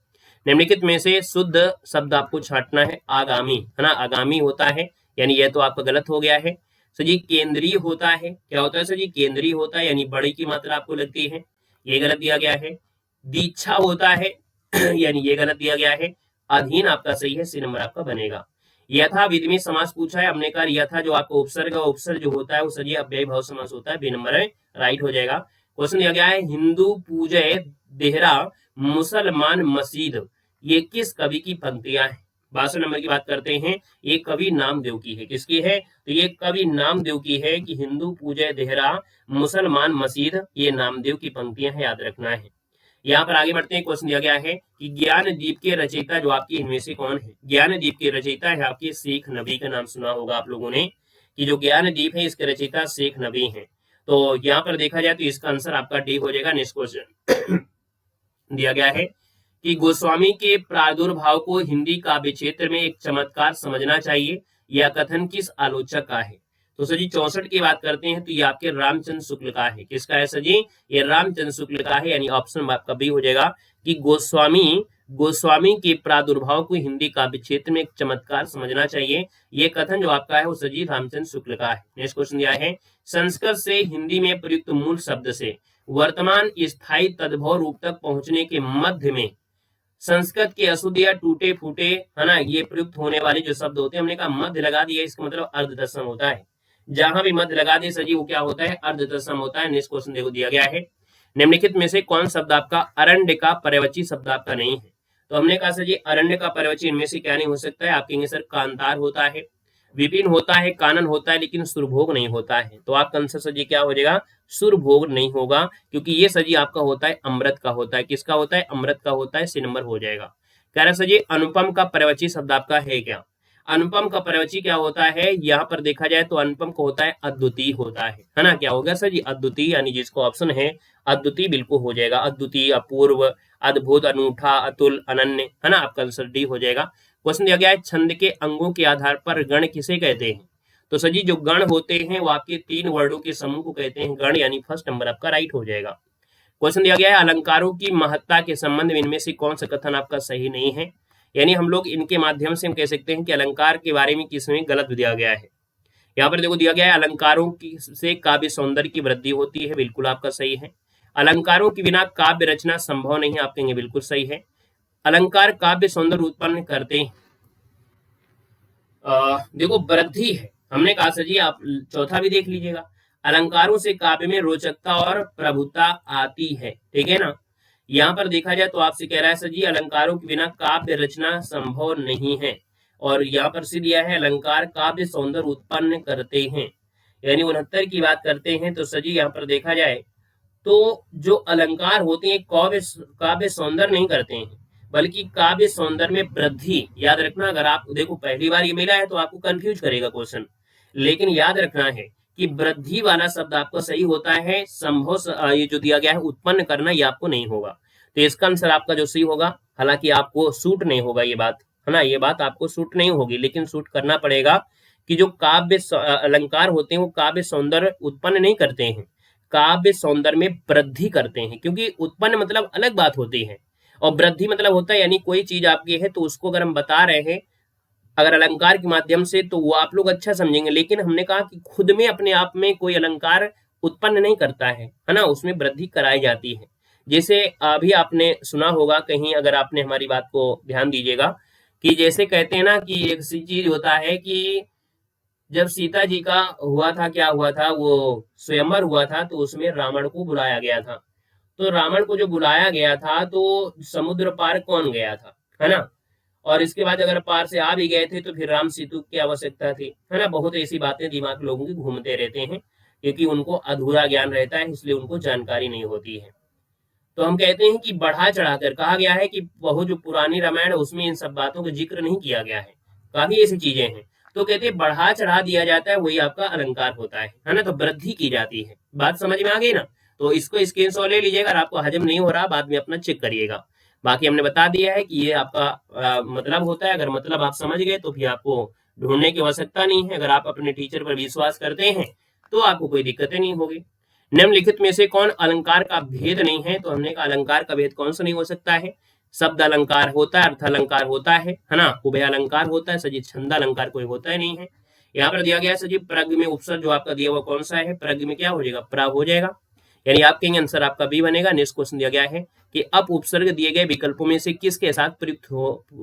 निम्नलिखित में से शुद्ध शब्द आपको छांटना है। आगामी, है ना, आगामी होता है, यानी यह तो आपका गलत हो गया है। सर जी केंद्रीय होता है, क्या होता है सर जी? केंद्रीय होता है, यानी बड़ी की मात्रा आपको लगती है, ये गलत दिया गया है। दीक्षा होता है यानी ये गलत दिया गया है। अधीन आपका सही है, सी नंबर आपका बनेगा। यथा विधि समास पूछा है, हमने कहा यथा जो आपका उपसर्ग उपसर्ग जो होता है वो सर जी अव्ययी भाव समास होता है, बी नंबर है, राइट हो जाएगा। क्वेश्चन दिया गया है हिंदू पूजय देहरा मुसलमान मस्जिद, ये किस कवि की पंक्तियां हैं? 62 नंबर की बात करते हैं, ये कवि नामदेव की है। किसकी है? तो ये कवि नामदेव की है कि हिंदू पूजय देहरा मुसलमान मस्जिद, ये नामदेव की पंक्तियां हैं, याद रखना है। यहाँ पर आगे बढ़ते हैं। क्वेश्चन दिया गया है कि ज्ञान दीप के रचयिता जो आपकी इनमें से कौन है? ज्ञान दीप के रचयिता है आपके शेख नबी, का नाम सुना होगा आप लोगों ने कि जो ज्ञान दीप है इसके रचयिता शेख नबी हैं। तो यहाँ पर देखा जाए तो इसका आंसर आपका डी हो जाएगा। नेक्स्ट क्वेश्चन दिया गया है कि गोस्वामी के प्रादुर्भाव को हिंदी काव्य क्षेत्र में एक चमत्कार समझना चाहिए, यह कथन किस आलोचक का है? तो सर जी 64 की बात करते हैं तो ये आपके रामचंद्र शुक्ल का है। किसका है सर जी? ये रामचंद्र शुक्ल का है, यानी ऑप्शन आपका बी हो जाएगा कि गोस्वामी के प्रादुर्भाव को हिंदी काव्य क्षेत्र में एक चमत्कार समझना चाहिए, ये कथन जो आपका है वो सर जी रामचंद्र शुक्ल का है। नेक्स्ट क्वेश्चन दिया है संस्कृत से हिंदी में प्रयुक्त मूल शब्द से वर्तमान स्थायी तद्भव रूप तक पहुंचने के मध्य में संस्कृत के अशुद्ध या टूटे फूटे, है ना, ये प्रयुक्त होने वाले जो शब्द होते हैं, हमने कहा मध्य लगा दिया, इसका मतलब अर्धतत्सम होता है। जहां भी मध्य लगा दे सजी वो क्या होता है? अर्धतत्सम होता है। नेक्स्ट क्वेश्चन देखो दिया गया है निम्नलिखित में से कौन शब्द आपका अरण्य का पर्यवची शब्द आपका नहीं है? तो हमने कहा सर जी अरण्य का पर्यवची इनमें से क्या नहीं हो सकता है? आप कहेंगे सर कांतार होता है, विपिन होता है, कानन होता है, लेकिन सुरभोग नहीं होता है। तो आपका आंसर सर जी क्या हो जाएगा? सुरभोग नहीं होगा, क्योंकि ये सर जी आपका होता है अमृत का होता है। किसका होता है? अमृत का होता है, सी नंबर हो जाएगा। कह रहा सर जी अनुपम का पर्यवची शब्द आपका है क्या? अनुपम का पर्यवची क्या होता है? यहाँ पर देखा जाए तो अनुपम को होता है अद्वितीय होता है ना। क्या होगा सर जी? अद्वितीय, यानी जिसको ऑप्शन है अद्वितीय बिल्कुल हो जाएगा। अद्वितीय, अपूर्व, अद्भुत, अनूठा, अतुल, अनन्य, है ना, आपका आंसर डी हो जाएगा। क्वेश्चन दिया गया है छंद के अंगों के आधार पर गण किसे कहते हैं? तो सर जी जो गण होते हैं वो आपके 3 वर्डों के समूह को कहते हैं गण, यानी फर्स्ट नंबर आपका राइट हो जाएगा। क्वेश्चन दिया गया है अलंकारों की महत्ता के संबंध में इनमें से कौन सा कथन आपका सही नहीं है? यानी हम लोग इनके माध्यम से हम कह सकते हैं कि अलंकार के बारे में किसमें गलत दिया गया है। यहाँ पर देखो दिया गया है अलंकारों की से काव्य सौंदर्य की वृद्धि होती है, बिल्कुल आपका सही है। अलंकारों के बिना काव्य रचना संभव नहीं है, आप कहेंगे बिल्कुल सही है। अलंकार काव्य सौंदर्य उत्पन्न करते हैं। देखो वृद्धि है, हमने कहा सर जी, आप चौथा भी देख लीजिएगा, अलंकारों से काव्य में रोचकता और प्रभुता आती है, ठीक है ना। यहाँ पर देखा जाए तो आपसे कह रहा है सर जी अलंकारों के बिना काव्य रचना संभव नहीं है, और यहाँ पर से दिया है अलंकार काव्य सौंदर्य उत्पन्न करते हैं, यानी 69 की बात करते हैं। तो सर जी यहाँ पर देखा जाए तो जो अलंकार होते हैं काव्य काव्य सौंदर्य नहीं करते हैं, बल्कि काव्य सौंदर्य में वृद्धि। याद रखना, अगर आप देखो पहली बार ये मिला है तो आपको कंफ्यूज करेगा क्वेश्चन, लेकिन याद रखना है कि वृद्धि वाला शब्द आपका सही होता है, संभव ये जो दिया गया है उत्पन्न करना, ये आपको नहीं होगा। तो इसका आंसर आपका जो सही होगा, हालांकि आपको सूट नहीं होगा ये बात, है ना, ये बात आपको सूट नहीं होगी, लेकिन सूट करना पड़ेगा कि जो काव्य अलंकार होते हैं वो काव्य सौंदर्य उत्पन्न नहीं करते हैं, काव्य सौंदर्य में वृद्धि करते हैं। क्योंकि उत्पन्न मतलब अलग बात होती है, और वृद्धि मतलब होता है यानी कोई चीज आपकी है तो उसको अगर हम बता रहे हैं अगर अलंकार के माध्यम से तो वो आप लोग अच्छा समझेंगे, लेकिन हमने कहा कि खुद में अपने आप में कोई अलंकार उत्पन्न नहीं करता है ना, उसमें वृद्धि कराई जाती है। जैसे अभी आपने सुना होगा कहीं, अगर आपने हमारी बात को ध्यान दीजिएगा, कि जैसे कहते हैं ना कि एक चीज होता है कि जब सीता जी का हुआ था, क्या हुआ था, वो स्वयंवर हुआ था, तो उसमें रावण को बुलाया गया था। तो रावण को जो बुलाया गया था तो समुद्र पार कौन गया था, है ना, और इसके बाद अगर पार से आ भी गए थे तो फिर राम सेतु की आवश्यकता थी, है ना। बहुत ऐसी बातें दिमाग लोगों की घूमते रहते हैं, क्योंकि उनको अधूरा ज्ञान रहता है, इसलिए उनको जानकारी नहीं होती है। तो हम कहते हैं कि बढ़ा चढ़ाकर कहा गया है कि बहुत जो पुरानी रामायण है उसमें इन सब बातों का जिक्र नहीं किया गया है, काफी ऐसी चीजें हैं। तो कहते हैं बढ़ा चढ़ा दिया जाता है, वही आपका अलंकार होता है ना, तो वृद्धि की जाती है। बात समझ में आ गई ना, तो इसको स्क्रीनशॉट ले लीजिएगा, अगर आपको हजम नहीं हो रहा बाद में अपना चेक करिएगा। बाकी हमने बता दिया है कि ये आपका मतलब होता है, अगर मतलब आप समझ गए तो फिर आपको ढूंढने की आवश्यकता नहीं है, अगर आप अपने टीचर पर विश्वास करते हैं तो आपको कोई दिक्कतें नहीं होगी। निम्नलिखित में से कौन अलंकार का भेद नहीं है, तो हमने कहा अलंकार का भेद कौन सा नहीं हो सकता है, शब्द अलंकार होता है, अर्थ अलंकार होता है ना, उभय अलंकार होता है, सजी छंद अलंकार कोई होता ही नहीं है। यहाँ पर दिया गया है सजी प्रग में उपसर्ग जो आपका दिया हुआ कौन सा है, प्रग में क्या हो जाएगा, प्र हो जाएगा, यानी आप कहेंगे आंसर आपका बी बनेगा। नेक्स्ट क्वेश्चन दिया गया है कि अप उपसर्ग दिए गए विकल्पों में से किसके साथ प्रयुक्त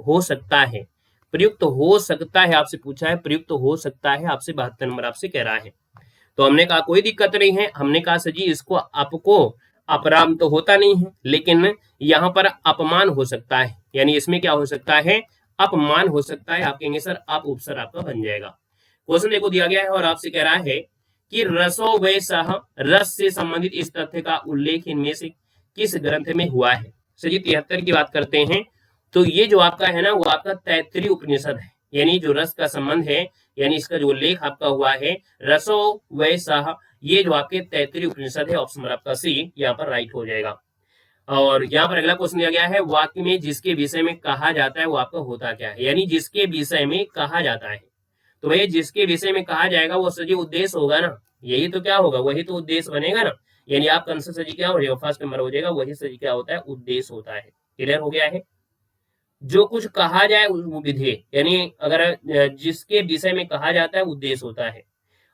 हो सकता है, प्रयुक्त हो सकता है, आपसे पूछा है, प्रयुक्त हो सकता है, आपसे 72 नंबर आपसे कह रहा है। तो हमने कहा कोई दिक्कत नहीं है, हमने कहा सर जी इसको आपको अपराम तो होता नहीं है, लेकिन यहाँ पर अपमान हो सकता है, यानी इसमें क्या हो सकता है, अपमान हो सकता है। आप कहेंगे सर आप उपसर्ग आपका बन जाएगा। क्वेश्चन देखो दिया गया है और आपसे कह रहा है कि रसो व सह, रस से संबंधित इस तथ्य का उल्लेख इनमें से किस ग्रंथ में हुआ है। सर जी 73 की बात करते हैं, तो ये जो आपका है ना वो आपका तैत्तिरीय उपनिषद है, यानी जो रस का संबंध है, यानी इसका जो उल्लेख आपका हुआ है रसो व सह, ये जो आपके तैत्तिरीय उपनिषद है, ऑप्शन नंबर आपका सी यहाँ पर राइट हो जाएगा। और यहाँ पर अगला क्वेश्चन दिया गया है वाक्य में जिसके विषय में कहा जाता है वो आपका होता क्या है, यानी जिसके विषय में कहा जाता है। तो भैया जिसके विषय में कहा जाएगा वो सजी उद्देश्य होगा ना, यही तो क्या होगा, वही तो उद्देश्य बनेगा ना, यानी आपका आंसर सजी क्या हो जाएगा, फर्स्ट नंबर हो जाएगा, वही सजी क्या होता है, उद्देश्य होता है। क्लियर हो गया है। जो कुछ कहा जाए वो विधेय, यानी अगर जिसके विषय में कहा जाता है उद्देश्य होता है,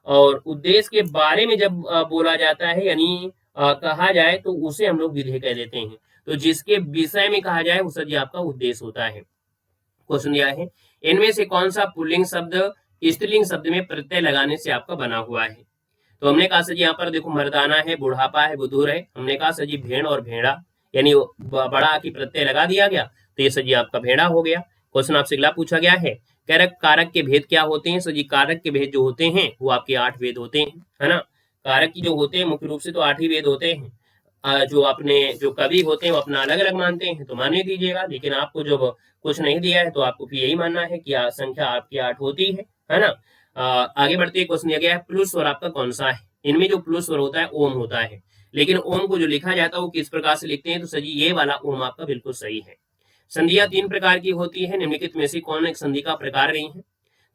और उद्देश्य के बारे में जब बोला जाता है यानी कहा जाए तो उसे हम लोग विधेय कह देते हैं। तो जिसके विषय में कहा जाए वो सजी आपका उद्देश्य होता है। क्वेश्चन दिया है इनमें से कौन सा पुल्लिंग शब्द स्त्रीलिंग शब्द में प्रत्यय लगाने से आपका बना हुआ है। तो हमने कहा सर यहाँ पर देखो मर्दाना है, बुढ़ापा है, बुधुर है, हमने कहा सर जी भेड़ और भेड़ा, यानी बड़ा की प्रत्यय लगा दिया गया, तो ये सर जी आपका भेड़ा हो गया। क्वेश्चन आपसे अगला पूछा गया है कारक, कारक के भेद क्या होते हैं। सर जी कारक के भेद जो होते हैं वो आपके 8 भेद होते हैं, है ना। कारक की जो होते हैं मुख्य रूप से तो 8 ही भेद होते हैं। जो अपने जो कवि होते हैं वो अपना अलग अलग मानते हैं तो मानने दीजिएगा, लेकिन आपको जब कुछ नहीं दिया है तो आपको फिर यही मानना है कि संख्या आपकी 8 होती है ना। आगे बढ़ते हैं, क्वेश्चन दिया गया है प्लुस स्वर आपका कौन सा है। इनमें जो प्लुस स्वर होता है ओम होता है, लेकिन ओम को जो लिखा जाता है वो किस प्रकार से लिखते हैं, तो सजी ये वाला ओम आपका बिल्कुल सही है। संधियां 3 प्रकार की होती है, निम्नलिखित में से कौन एक संधि का प्रकार नहीं है।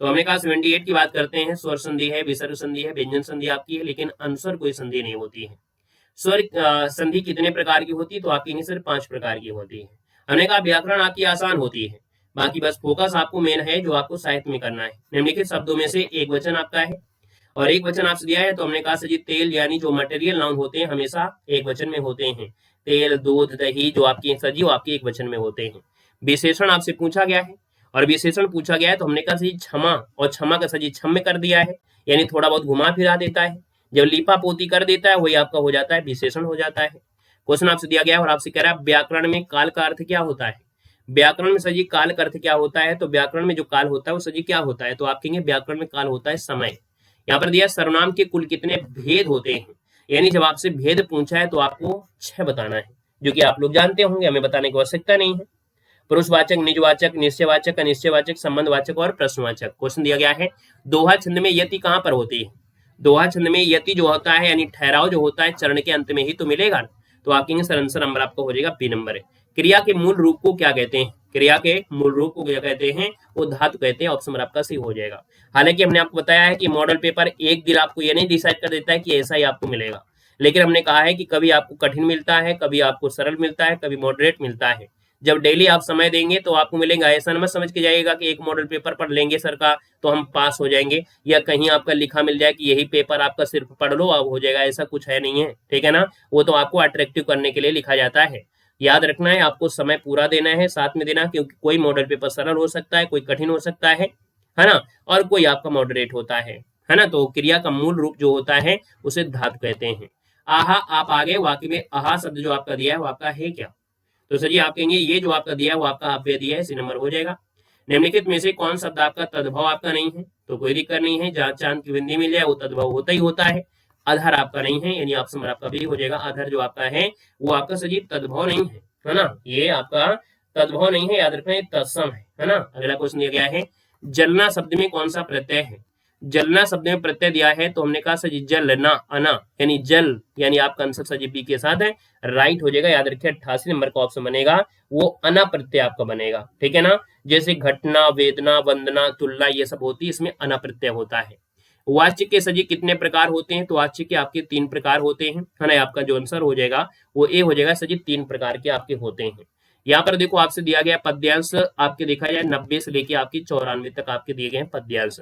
तो हमने कहा 78 की बात करते हैं, स्वर संधि है, विसर्ग संधि है, व्यंजन संधि आपकी है, लेकिन अनुस्वर कोई संधि नहीं होती है। स्वर संधि कितने प्रकार की होती है, तो आपकी सिर्फ 5 प्रकार की होती है। हमने कहा व्याकरण आपकी आसान होती है, बाकी बस फोकस आपको मेन है जो आपको साहित्य में करना है। निम्नलिखित शब्दों में से एक वचन आपका है और एक वचन आपसे दिया है तो हमने कहा सर जी तेल यानी जो मटेरियल नाउन होते हैं हमेशा एक वचन में होते हैं। तेल, दूध, दही जो आपकी सर जी वो आपके एक वचन में होते हैं। विशेषण आपसे पूछा गया है और विशेषण पूछा गया है तो हमने कहा सर जी क्षमा, और क्षमा का सर जी क्षम्य कर दिया है, यानी थोड़ा बहुत घुमा फिरा देता है। जब लीपा पोती कर देता है वही आपका हो जाता है विशेषण हो जाता है। क्वेश्चन आपसे दिया गया है और आपसे कह रहा है व्याकरण में काल का अर्थ क्या होता है। व्याकरण में सर जी काल का अर्थ क्या होता है, तो व्याकरण में जो काल होता है वो सर जी क्या होता है, तो आप कहेंगे व्याकरण में काल होता है समय। यहाँ पर दिया सर्वनाम के कुल कितने भेद होते हैं, यानी जब आपसे भेद पूछा है तो आपको 6 बताना है, जो कि आप लोग जानते होंगे, हमें बताने की आवश्यकता नहीं है। पुरुषवाचक, निजवाचक, निश्चयवाचक, अनिश्चयवाचक, संबंधवाचक और प्रश्नवाचक। क्वेश्चन दिया गया है दोहा छंद में यति कहाँ पर होती है। दोहा छंद में यति जो होता है यानी ठहराव जो होता है चरण के अंत में ही तो मिलेगा, तो आप कहेंगे सर आंसर नंबर आपका हो जाएगा बी नंबर है। क्रिया के मूल रूप को क्या कहते हैं, क्रिया के मूल रूप को क्या कहते हैं, वो धातु कहते हैं। ऑप्शन आपका सही हो जाएगा। हालांकि हमने आपको बताया है कि मॉडल पेपर एक दिन आपको ये नहीं डिसाइड कर देता है कि ऐसा ही आपको मिलेगा, लेकिन हमने कहा है कि कभी आपको कठिन मिलता है, कभी आपको सरल मिलता है, कभी मॉडरेट मिलता है। जब डेली आप समय देंगे तो आपको मिलेगा। ऐसा न मत समझ के जाइएगा कि एक मॉडल पेपर पढ़ लेंगे सर का तो हम पास हो जाएंगे, या कहीं आपका लिखा मिल जाए कि यही पेपर आपका सिर्फ पढ़ लो अब हो जाएगा, ऐसा कुछ है नहीं है, ठीक है ना। वो तो आपको अट्रैक्टिव करने के लिए लिखा जाता है। याद रखना है आपको समय पूरा देना है, साथ में देना, क्योंकि कोई मॉडल पेपर सरल हो सकता है, कोई कठिन हो सकता है ना, और कोई आपका मॉडरेट होता है ना। तो क्रिया का मूल रूप जो होता है उसे धातु कहते हैं। आहा, आप आगे वाक्य में आहा शब्द जो आपका दिया है वो आपका है क्या, तो सर जी आप कहेंगे ये जो आपका दिया है वो आपका अव्यय दिया है, इसी नंबर हो जाएगा। निम्नलिखित में से कौन शब्द आपका तद्भव आपका नहीं है, तो कोई दिक्कत नहीं है, जहां चांद की बिंदी मिल जाए वो तद्भव होता ही होता है। आधार आपका नहीं है, यानी ऑप्शन नंबर आपका भी हो जाएगा। आधार जो आपका है वो आपका सर जी तद्भव नहीं है ना, ये आपका तद्भव नहीं है, याद रखना ये तत्सम है ना। अगला क्वेश्चन दिया गया है जलना शब्द में कौन सा प्रत्यय है। जलना शब्द में प्रत्यय दिया है तो हमने कहा सर जी जलना, अना यानी जल, यानी आपका आंसर सर जी बी के साथ है, राइट हो जाएगा। याद रखिए 88 नंबर का ऑप्शन बनेगा वो अना प्रत्यय आपका बनेगा, ठीक है ना। जैसे घटना, वेदना, वंदना, तुलना ये सब होती है, इसमें अना प्रत्यय होता है। वाच्य के सजी कितने प्रकार होते हैं, तो वाच्य के आपके 3 प्रकार होते हैं, है ना। आपका जो आंसर हो जाएगा वो ए हो जाएगा। सजी 3 प्रकार के आपके होते हैं। यहाँ पर देखो आपसे दिया गया पद्यांश आपके देखा जाए 90 से लेके आपकी 94 तक आपके दिए गए पद्यांश।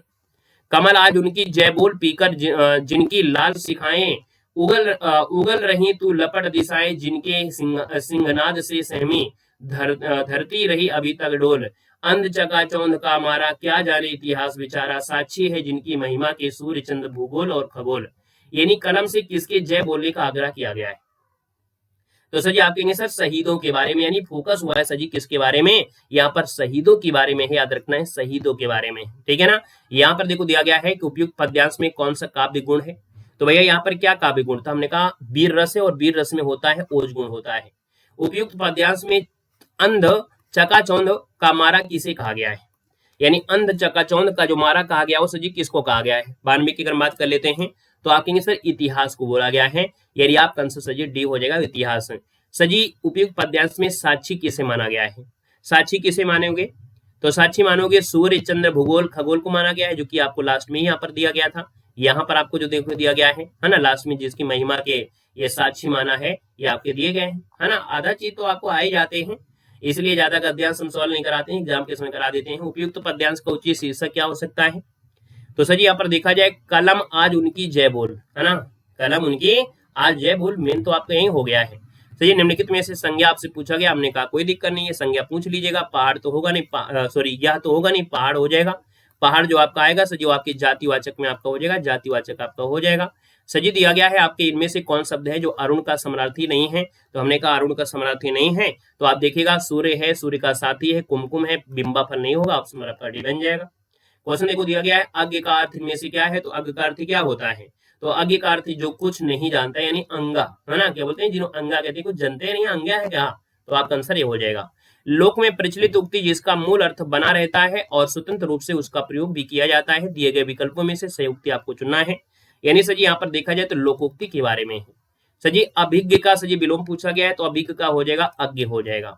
कमल आज उनकी जय बोल पीकर जिनकी लाल सिखाएं, उगल रही तू लपट दिशाएं, जिनके सिंहनाद से सहमी धरती रही अभी तक डोल। अंध चकाचौंध का मारा क्या जाने इतिहास विचारा, साक्षी है जिनकी महिमा के सूर्य चंद्र भूगोल और खगोल। यानी कलम से किसके जय बोलने का आग्रह किया गया है, तो सर जी आप कहेंगे सर शहीदों के बारे में, यानी फोकस हुआ है सर जी किसके बारे में, यहाँ पर शहीदों के बारे में है, याद रखना है शहीदों के बारे में, ठीक है ना। यहाँ पर देखो दिया गया है कि उपयुक्त पद्यांश में कौन सा काव्य गुण है, तो भैया यहाँ पर क्या काव्य गुण था, हमने कहा वीर रस है, और वीर रस में होता है ओज गुण होता है। उपयुक्त पद्यांश में अंध चकाचौंध का मारा किसे कहा गया है, यानी अंध चकाचौंध का जो मारा कहा गया वो सर जी किसको कहा गया है। 92 की अगर बात कर लेते हैं तो आप कहेंगे सर इतिहास को बोला गया है, यानी आपका आंसर सर जी डी हो जाएगा इतिहास। सर जी उपयुक्त पद्यांश में साक्षी किसे माना गया है, साक्षी किसे मानोगे, तो साक्षी मानोगे सूर्य चंद्र भूगोल खगोल को माना गया है, जो कि आपको लास्ट में यहाँ पर दिया गया था। यहाँ पर आपको जो देखो दिया गया है ना लास्ट में, जिसकी महिमा के ये साक्षी माना है, ये आपके दिए गए हैं, है ना। आधा चीज तो आपको आ ही जाते हैं, इसलिए ज्यादा पद्यांश हम सॉल्व नहीं कराते हैं, एग्जाम के समय करा देते हैं। उपयुक्त पद्यांश का उचित शीर्षक क्या हो सकता है, तो सर जी यहाँ पर देखा जाए कलम आज उनकी जय बोल, है ना, कलम उनकी आज जय बोल, मेन तो आपका यही हो गया है। सर जी निम्नलिखित में से संज्ञा आपसे पूछा गया, हमने कहा कोई दिक्कत नहीं है, संज्ञा पूछ लीजिएगा। पहाड़ तो होगा नहीं, सॉरी यह तो होगा नहीं, पहाड़ हो जाएगा। पहाड़ जो आपका आएगा सर जो आपके जातिवाचक में आपका हो जाएगा, जातिवाचक आपका हो जाएगा। सजी दिया गया है आपके इनमें से कौन शब्द है जो अरुण का समरार्थी नहीं है, तो हमने कहा अरुण का समरार्थी नहीं है, तो आप देखिएगा सूर्य है, सूर्य का साथी है, कुमकुम है, बिंबा फल नहीं होगा, ऑप्शन आपका डी बन जाएगा। क्वेश्चन देखो दिया गया है अज्ञ का अर्थ में से क्या है, तो अज्ञ का अर्थ क्या होता है, तो अज्ञ का अर्थ जो कुछ नहीं जानता है, यानी अंगा, है ना, क्या बोलते हैं जिन्हों अंगा कहते हैं, कुछ जानते नहीं, अंगा है क्या, तो आपका आंसर ये हो जाएगा। लोक में प्रचलित उक्ति जिसका मूल अर्थ बना रहता है और स्वतंत्र रूप से उसका प्रयोग भी किया जाता है, दिए गए विकल्पों में से सही उक्ति आपको चुनना है। यानी सर जी यहाँ पर देखा जाए तो लोकोक्ति के बारे में है। सर जी अभिज्ञ का सर जी विलोम पूछा गया है, तो अभिज्ञ का हो जाएगा अज्ञ हो जाएगा।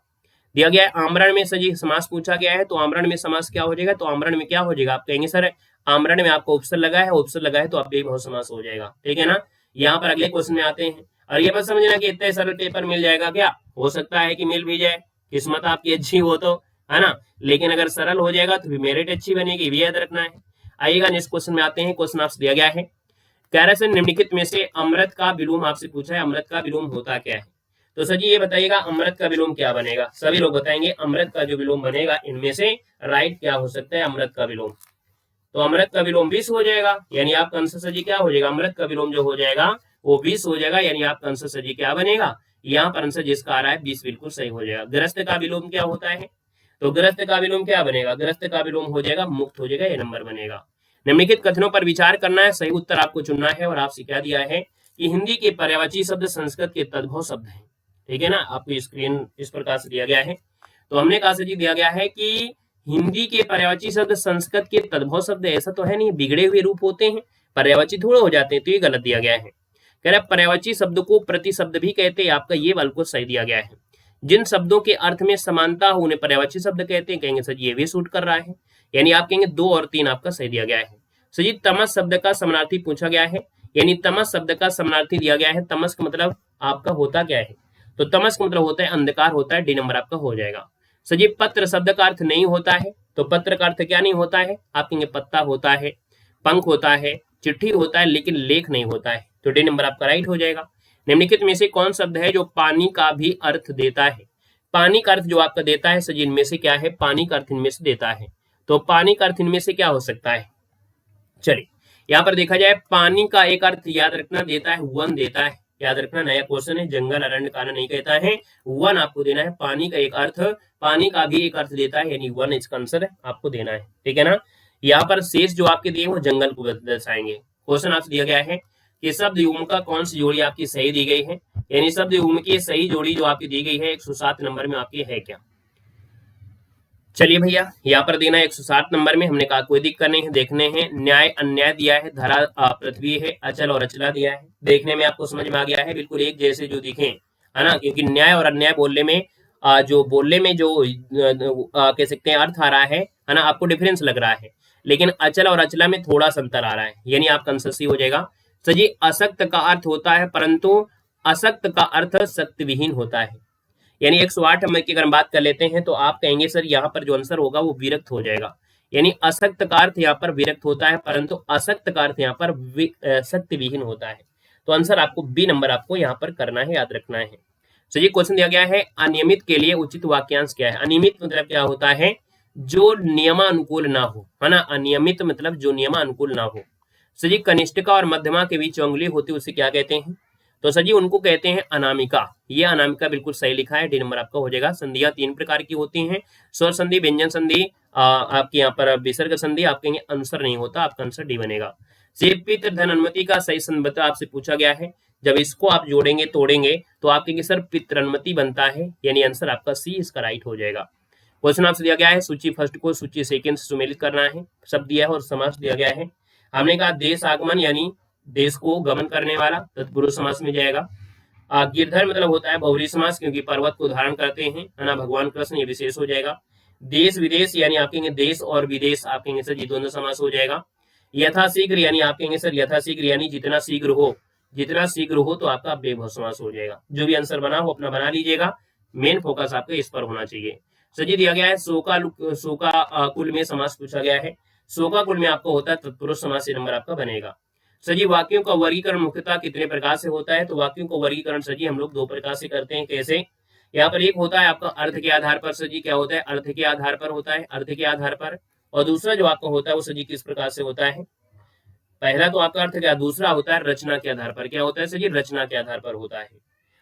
दिया गया है आमरण में सर जी समास पूछा गया है, तो आमरण में समास क्या हो जाएगा, तो आमरण में क्या हो जाएगा, आप कहेंगे सर आमरण में आपको उपसर्ग लगा है, उपसर्ग लगा है तो आप बहु समास हो जाएगा, ठीक है ना। यहाँ पर अगले क्वेश्चन में आते हैं, और ये बात समझना कि इतना सरल पेपर मिल जाएगा क्या, हो सकता है कि मिल भी जाए, किस्मत आपकी अच्छी हो तो, है ना, लेकिन अगर सरल हो जाएगा तो मेरिट अच्छी बनेगी, भी याद रखना है। आइएगा नेक्स्ट क्वेश्चन में आते हैं। क्वेश्चन आपसे दिया गया है कह रहा है निम्नलिखित में से अमृत का विलोम आपसे पूछा है, अमृत का विलोम होता क्या है? तो सर जी ये बताइएगा अमृत का विलोम क्या बनेगा? सभी लोग बताएंगे अमृत का जो विलोम बनेगा इनमें से राइट क्या हो सकता है अमृत का विलोम? तो अमृत का विलोम विष हो जाएगा, यानी आपका आंसर सर जी क्या हो जाएगा? अमृत का विलोम जो हो जाएगा वो विष हो जाएगा, यानी आपका आंसर सर जी क्या बनेगा? यहाँ पर आंसर जिसका आ रहा है विष बिल्कुल सही हो जाएगा। ग्रस्त का विलोम क्या होता है? तो ग्रस्त का विलोम क्या बनेगा? ग्रस्त का विलोम हो जाएगा मुक्त हो जाएगा, ये नंबर बनेगा। निम्नलिखित कथनों पर विचार करना है, सही उत्तर आपको चुनना है। और आपसे क्या दिया है कि हिंदी के पर्यायवाची शब्द संस्कृत के तद्भव शब्द हैं, ठीक है ना। आपको स्क्रीन इस प्रकार से दिया गया है। तो हमने कहा सर जी दिया गया है कि हिंदी के पर्यायवाची शब्द संस्कृत के तद्भव शब्द, ऐसा तो है नहीं, बिगड़े हुए रूप होते हैं, पर्यायवाची थोड़े हो जाते हैं, तो ये गलत दिया गया है। कह रहा पर्यायवाची शब्द को प्रतिशब्द भी कहते हैं, आपका ये बिल्कुल सही दिया गया है। जिन शब्दों के अर्थ में समानता हो उन्हें पर्यायवाची शब्द कहते हैं, कहेंगे सर ये भी सूट कर रहा है, यानी आप कहेंगे 2 और 3 आपका सही दिया गया है। सर जी तमस शब्द का समानार्थी पूछा गया है, यानी तमस शब्द का समानार्थी दिया गया है। तमस का मतलब आपका होता क्या है? तो तमस का मतलब होता है अंधकार होता है, डी नंबर आपका हो जाएगा। सर जी पत्र शब्द का अर्थ नहीं होता है, तो पत्र का अर्थ क्या नहीं होता है? आप कहेंगे पत्ता होता है, पंख होता है, चिट्ठी होता है, लेकिन लेख नहीं होता है, तो डी नंबर आपका राइट हो जाएगा। निम्नलिखित में से कौन शब्द है जो पानी का भी अर्थ देता है? पानी का अर्थ जो आपका देता है सर जी इनमें से क्या है? पानी का अर्थ इनमें से देता है, तो पानी का अर्थ इनमें से क्या हो सकता है? चलिए यहाँ पर देखा जाए, पानी का एक अर्थ याद रखना देता है, वन देता है, याद रखना, नया क्वेश्चन है, जंगल अरण्य कानन नहीं कहता है, वन आपको देना है। पानी का एक अर्थ, पानी का भी एक अर्थ देता है, यानी वन इसका आंसर आपको देना है, ठीक है ना। यहाँ पर शेष जो आपके दिए वो जंगल को दर्शाएंगे। क्वेश्चन आपसे दिया गया है कि शब्द युग्म का कौन सी जोड़ी आपकी सही दी गई है, यानी शब्द युग्म की सही जोड़ी जो आपकी दी गई है 107 नंबर में आपकी है क्या? चलिए भैया यहाँ पर देना 107 नंबर में, हमने कहा कोई दिक्कत नहीं है, देखने हैं। न्याय अन्याय दिया है, धरा पृथ्वी है, अचल और अचला दिया है, देखने में आपको समझ में आ गया है, बिल्कुल एक जैसे जो दिखे है ना, क्योंकि न्याय और अन्याय बोलने में जो कह सकते हैं अर्थ आ रहा है ना, आपको डिफरेंस लग रहा है, लेकिन अचल और अचला में थोड़ा सा अंतर आ रहा है, यानी आपका आंसर सी हो जाएगा। सर जी असक्त का अर्थ होता है, परंतु असक्त का अर्थ सत्य विहीन होता है, यानी 108 नंबर की अगर हम बात कर लेते हैं तो आप कहेंगे सर यहाँ पर जो आंसर होगा वो विरक्त हो जाएगा, यानी असक्त का अर्थ यहाँ पर विरक्त होता है, परंतु असक्त का अर्थ यहाँ पर सत्य विहीन होता है, तो आंसर आपको बी नंबर आपको यहाँ पर करना है, याद रखना है। तो ये क्वेश्चन दिया गया है अनियमित के लिए उचित वाक्यांश क्या है? अनियमित मतलब क्या होता है? जो नियमानुकूल ना हो, है ना, अनियमित मतलब जो नियमानुकूल ना हो। सर जी कनिष्ठिका और मध्यमा के बीच उंगली होती है उसे क्या कहते हैं? तो सर जी उनको कहते हैं अनामिका, ये अनामिका बिल्कुल सही लिखा है, डी नंबर आपका हो जाएगा। संधियां 3 प्रकार की होती हैं, स्वर संधि, व्यंजन संधि, आपके यहाँ पर विसर्ग संधि, आप कहेंगे आंसर नहीं होता, आपका आंसर डी बनेगा। पितृ धन अनुमति का सही संबंध आपसे पूछा गया है, जब इसको आप जोड़ेंगे तोड़ेंगे तो आप कहेंगे सर पितृनुमति बनता है, यानी आंसर आपका सी इसका राइट हो जाएगा। क्वेश्चन आपसे दिया गया है सूची फर्स्ट को सूची सेकंड से सुमेलित करना है, शब्द दिया है और समास दिया गया है। हमने कहा देश आगमन यानी देश को गमन करने वाला, तत्पुरुष समास में जाएगा। गिरधर मतलब होता है बहुव्रीहि समास, क्योंकि पर्वत को धारण करते हैं, है ना, भगवान कृष्ण, ये विशेष हो जाएगा। देश विदेश यानी आप कहेंगे देश और विदेश, आप कहेंगे सर ये दोनों समास हो जाएगा। यथाशीघ्र यानी आप कहेंगे सर यथाशीघ्र यानी जितना शीघ्र हो, जितना शीघ्र हो, तो आपका बेभव समास हो जाएगा। जो भी आंसर बना हो अपना बना लीजिएगा, मेन फोकस आपका इस पर होना चाहिए। सर जी दिया गया है शोका कुल में समास पूछा गया है, शोका कुल में आपको होता है तत्पुरुष समास, से नंबर आपका बनेगा। सर जी वाक्यों का वर्गीकरण मुख्यतः कितने प्रकार से होता है? तो वाक्यों का वर्गीकरण सर जी हम लोग 2 प्रकार से करते हैं। कैसे? यहाँ पर एक होता है आपका अर्थ के आधार पर, सर जी क्या होता है? अर्थ के आधार पर होता है, अर्थ के आधार पर। और दूसरा जो आपका होता है वो सर जी किस प्रकार से होता है? पहला तो आपका अर्थ क्या, दूसरा होता है रचना के आधार पर। क्या होता है सर जी? रचना के आधार पर होता है।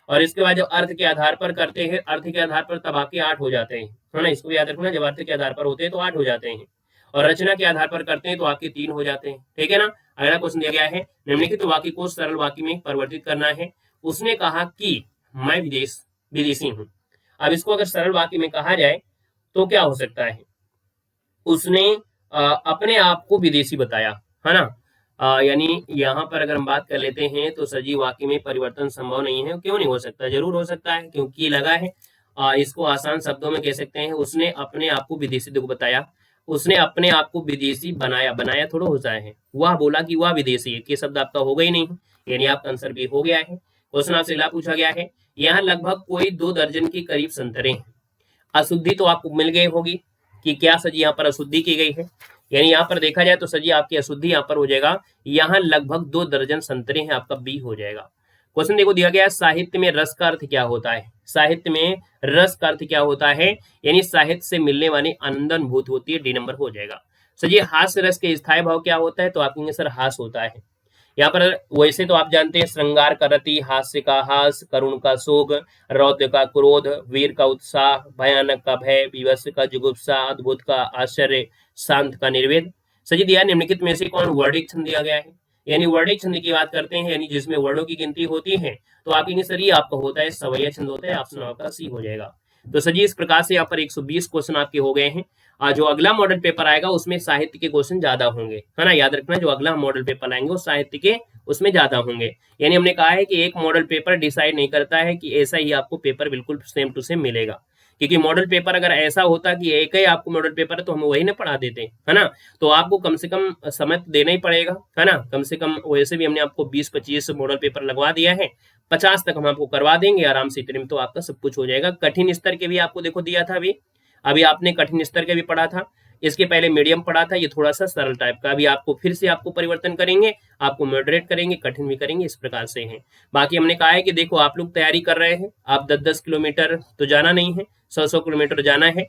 और इसके बाद जब अर्थ के आधार पर करते हैं, अर्थ के आधार पर, तब आपके 8 हो जाते हैं, है ना, इसको याद रखना, जब अर्थ के आधार पर होते हैं तो 8 हो जाते हैं, और रचना के आधार पर करते हैं तो आपके 3 हो जाते हैं, ठीक है ना। अगला क्वेश्चन दिया गया है निम्नलिखित वाक्य को सरल वाक्य में परिवर्तित करना है। उसने कहा कि मैं विदेशी हूँ। अब इसको अगर सरल वाक्य में कहा जाए तो क्या हो सकता है? उसने अपने आप को विदेशी बताया, है ना, यानी यहाँ पर अगर हम बात कर लेते हैं तो सजी वाक्य में परिवर्तन संभव नहीं है। क्यों नहीं हो सकता? जरूर हो सकता है, क्योंकि लगा है। इसको आसान शब्दों में कह सकते हैं, उसने अपने आप को विदेशी देखो बताया, उसने अपने आप को विदेशी बनाया, बनाया थोड़ा होता है, वह बोला कि वह विदेशी है, ये शब्द आपका होगा ही नहीं, यानी आपका आंसर भी हो गया है। क्वेश्चन आपसे अगला पूछा गया है, यहाँ लगभग कोई 2 दर्जन के करीब संतरे हैं। अशुद्धि तो आपको मिल गई होगी कि क्या सजी यहाँ पर अशुद्धि की गई है, यानी यहाँ पर देखा जाए तो सर जी आपकी अशुद्धि यहाँ पर हो जाएगा, यहाँ लगभग 2 दर्जन संतरे हैं, आपका बी हो जाएगा। क्वेश्चन देखो दिया गया है, साहित्य में रस का अर्थ क्या होता है? साहित्य में रस का अर्थ क्या होता है? यानी साहित्य से मिलने वाली आनंद अनुभूति होती है, डी नंबर हो जाएगा। सर जी हास्य रस के स्थायी भाव क्या होता है? तो आप कहेंगे सर हास होता है। यहाँ पर वैसे तो आप जानते हैं श्रृंगार का रति, हास्य का हास, करुण का शोक, रौद्र का क्रोध, वीर का उत्साह, भयानक का भय, विवश का जुगुप्सा, अद्भुत का आश्चर्य, शांत का निर्वेद। सजी दिया निम्नलिखित में से कौन वर्णिक छंद दिया गया है? यानी वर्णिक छंद की बात करते हैं, यानी जिसमें वर्णों की गिनती होती है, तो आप कहेंगे सर ये आपका होता है सवैया छंद होता है, ऑप्शन आपका सी हो जाएगा। तो सर जी इस प्रकार से यहाँ पर 120 क्वेश्चन आपके हो गए हैं। जो अगला मॉडल पेपर आएगा उसमें साहित्य के क्वेश्चन ज्यादा होंगे, है ना, याद रखना। जो अगला मॉडल पेपर आएंगे वो साहित्य के उसमें ज्यादा होंगे। यानी हमने कहा है कि एक मॉडल पेपर डिसाइड नहीं करता है कि ऐसा ही आपको पेपर बिल्कुल सेम टू सेम मिलेगा, क्योंकि मॉडल पेपर अगर ऐसा होता कि एक ही आपको मॉडल पेपर है तो हम वही ना पढ़ा देते, है ना। तो आपको कम से कम समय तो देना ही पड़ेगा, है ना, कम से कम। वैसे भी हमने आपको 20-25 मॉडल पेपर लगवा दिया है, 50 तक हम आपको करवा देंगे आराम से, इतने में तो आपका सब कुछ हो जाएगा। कठिन स्तर के भी आपको देखो दिया था, अभी आपने कठिन स्तर के भी पढ़ा था, इसके पहले मीडियम पढ़ा था, ये थोड़ा सा सरल टाइप का। अभी आपको फिर से आपको परिवर्तन करेंगे, आपको मॉडरेट करेंगे, कठिन भी करेंगे, इस प्रकार से है। बाकी हमने कहा है कि देखो आप लोग तैयारी कर रहे हैं, आप 10-10 किलोमीटर तो जाना नहीं है, 100-100 किलोमीटर जाना है।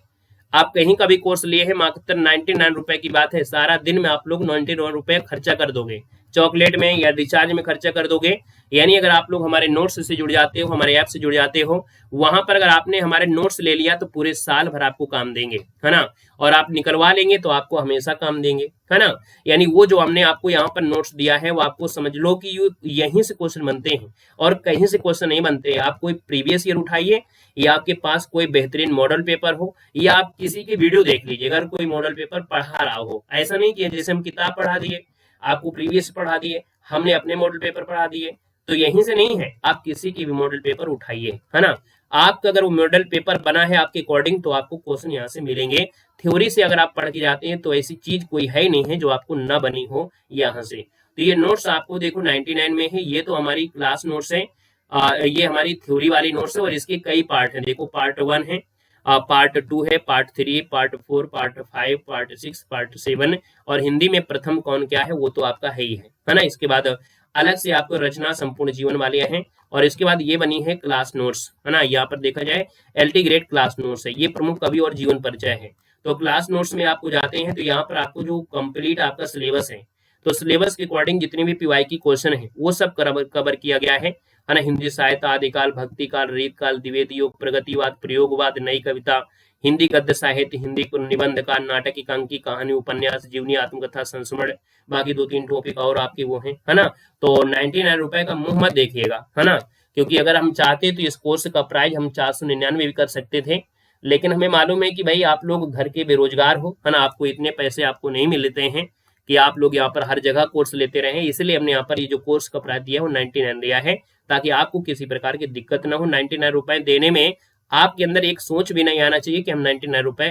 आप कहीं का भी कोर्स लिए हैं, मात्र 99 रुपए की बात है, सारा दिन में आप लोग 99 रुपए खर्चा कर दोगे, चॉकलेट में या रिचार्ज में खर्चा कर दोगे। यानी अगर आप लोग हमारे नोट्स से जुड़ जाते हो, हमारे ऐप से जुड़ जाते हो, वहां पर अगर आपने हमारे नोट्स ले लिया तो पूरे साल भर आपको काम देंगे, है ना, और आप निकलवा लेंगे तो आपको हमेशा काम देंगे, है ना। यानी वो जो हमने आपको यहाँ पर नोट्स दिया है वो आपको समझ लो कि यहीं से क्वेश्चन बनते हैं और कहीं से क्वेश्चन नहीं बनते। आप कोई प्रीवियस ईयर उठाइए, या आपके पास कोई बेहतरीन मॉडल पेपर हो, या आप किसी की वीडियो देख लीजिए अगर कोई मॉडल पेपर पढ़ा रहा हो। ऐसा नहीं कि जैसे हम किताब पढ़ा दिए, आपको प्रीवियस पढ़ा दिए, हमने अपने मॉडल पेपर पढ़ा दिए, तो यहीं से नहीं है। आप किसी की भी मॉडल पेपर उठाइए, है ना, आपका अगर वो मॉडल पेपर बना है आपके अकॉर्डिंग तो आपको क्वेश्चन यहाँ से मिलेंगे। थ्योरी से अगर आप पढ़ के जाते हैं तो ऐसी चीज कोई है ही नहीं है जो आपको न बनी हो यहाँ से। तो ये नोट्स आपको देखो 99 में है, ये तो हमारी क्लास नोट्स है, ये हमारी थ्योरी वाली नोट्स है, और इसके कई पार्ट हैं। देखो पार्ट 1 है, पार्ट 2 है, part 3, part 4, part 5, part 6, part 7, और हिंदी में प्रथम कौन क्या है वो तो आपका है ही है ना। इसके बाद अलग से आपको रचना संपूर्ण जीवन वाले हैं, और इसके बाद ये बनी है क्लास नोट्स, है ना। यहाँ पर देखा जाए एलटी ग्रेड क्लास नोट्स है, ये प्रमुख कवि और जीवन परिचय है। तो क्लास नोट्स में आपको जाते हैं तो यहाँ पर आपको जो कंप्लीट आपका सिलेबस है, तो सिलेबस के अकॉर्डिंग जितने भी पीवाई की क्वेश्चन है वो सब कवर किया गया है ना। हिंदी साहित्य, आदिकाल, भक्ति काल, रीत काल, द्विवेदी योग, प्रगतिवाद, प्रयोगवाद, नई कविता, हिंदी गद्य साहित्य, हिंदी निबंध का, नाटक, एकांकी, कहानी, उपन्यास, जीवनी, आत्मकथा, संस्मरण, बाकी 2-3 टॉपिक और आपके वो हैं, है ना। तो 99 रुपए का मुंह मत देखिएगा, है ना, क्योंकि अगर हम चाहते तो इस कोर्स का प्राइस हम 499 भी कर सकते थे, लेकिन हमें मालूम है कि भाई आप लोग घर के बेरोजगार हो, है ना, आपको इतने पैसे आपको नहीं मिलते हैं कि आप लोग यहाँ पर हर जगह कोर्स लेते रहे, इसलिए हमने यहाँ पर ये जो कोर्स का प्राइस दिया है वो 99 दिया है, ताकि आपको किसी प्रकार की दिक्कत ना हो। 99 रुपए देने में आपके अंदर एक सोच भी नहीं आना चाहिए कि हम 99 रुपए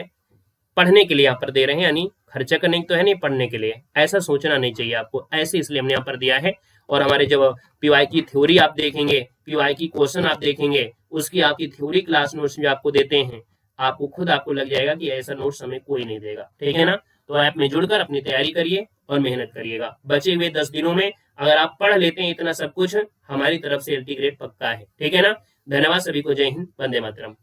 पढ़ने के लिए यहाँ पर दे रहे हैं, यानी खर्चा करने तो है नहीं, पढ़ने के लिए, ऐसा सोचना नहीं चाहिए आपको, ऐसे इसलिए हमने यहाँ पर दिया है। और हमारे जब पीवाई की थ्योरी आप देखेंगे, पीवाई की क्वेश्चन आप देखेंगे, उसकी आपकी थ्योरी क्लास नोट्स जो आपको देते हैं, आपको खुद आपको लग जाएगा कि ऐसा नोट्स हमें कोई नहीं देगा, ठीक है ना। तो ऐप में जुड़कर अपनी तैयारी करिए और मेहनत करिएगा। बचे हुए 10 दिनों में अगर आप पढ़ लेते हैं इतना सब कुछ, हमारी तरफ से एलटी ग्रेड पक्का है, ठीक है ना। धन्यवाद सभी को, जय हिंद, वंदे मातरम।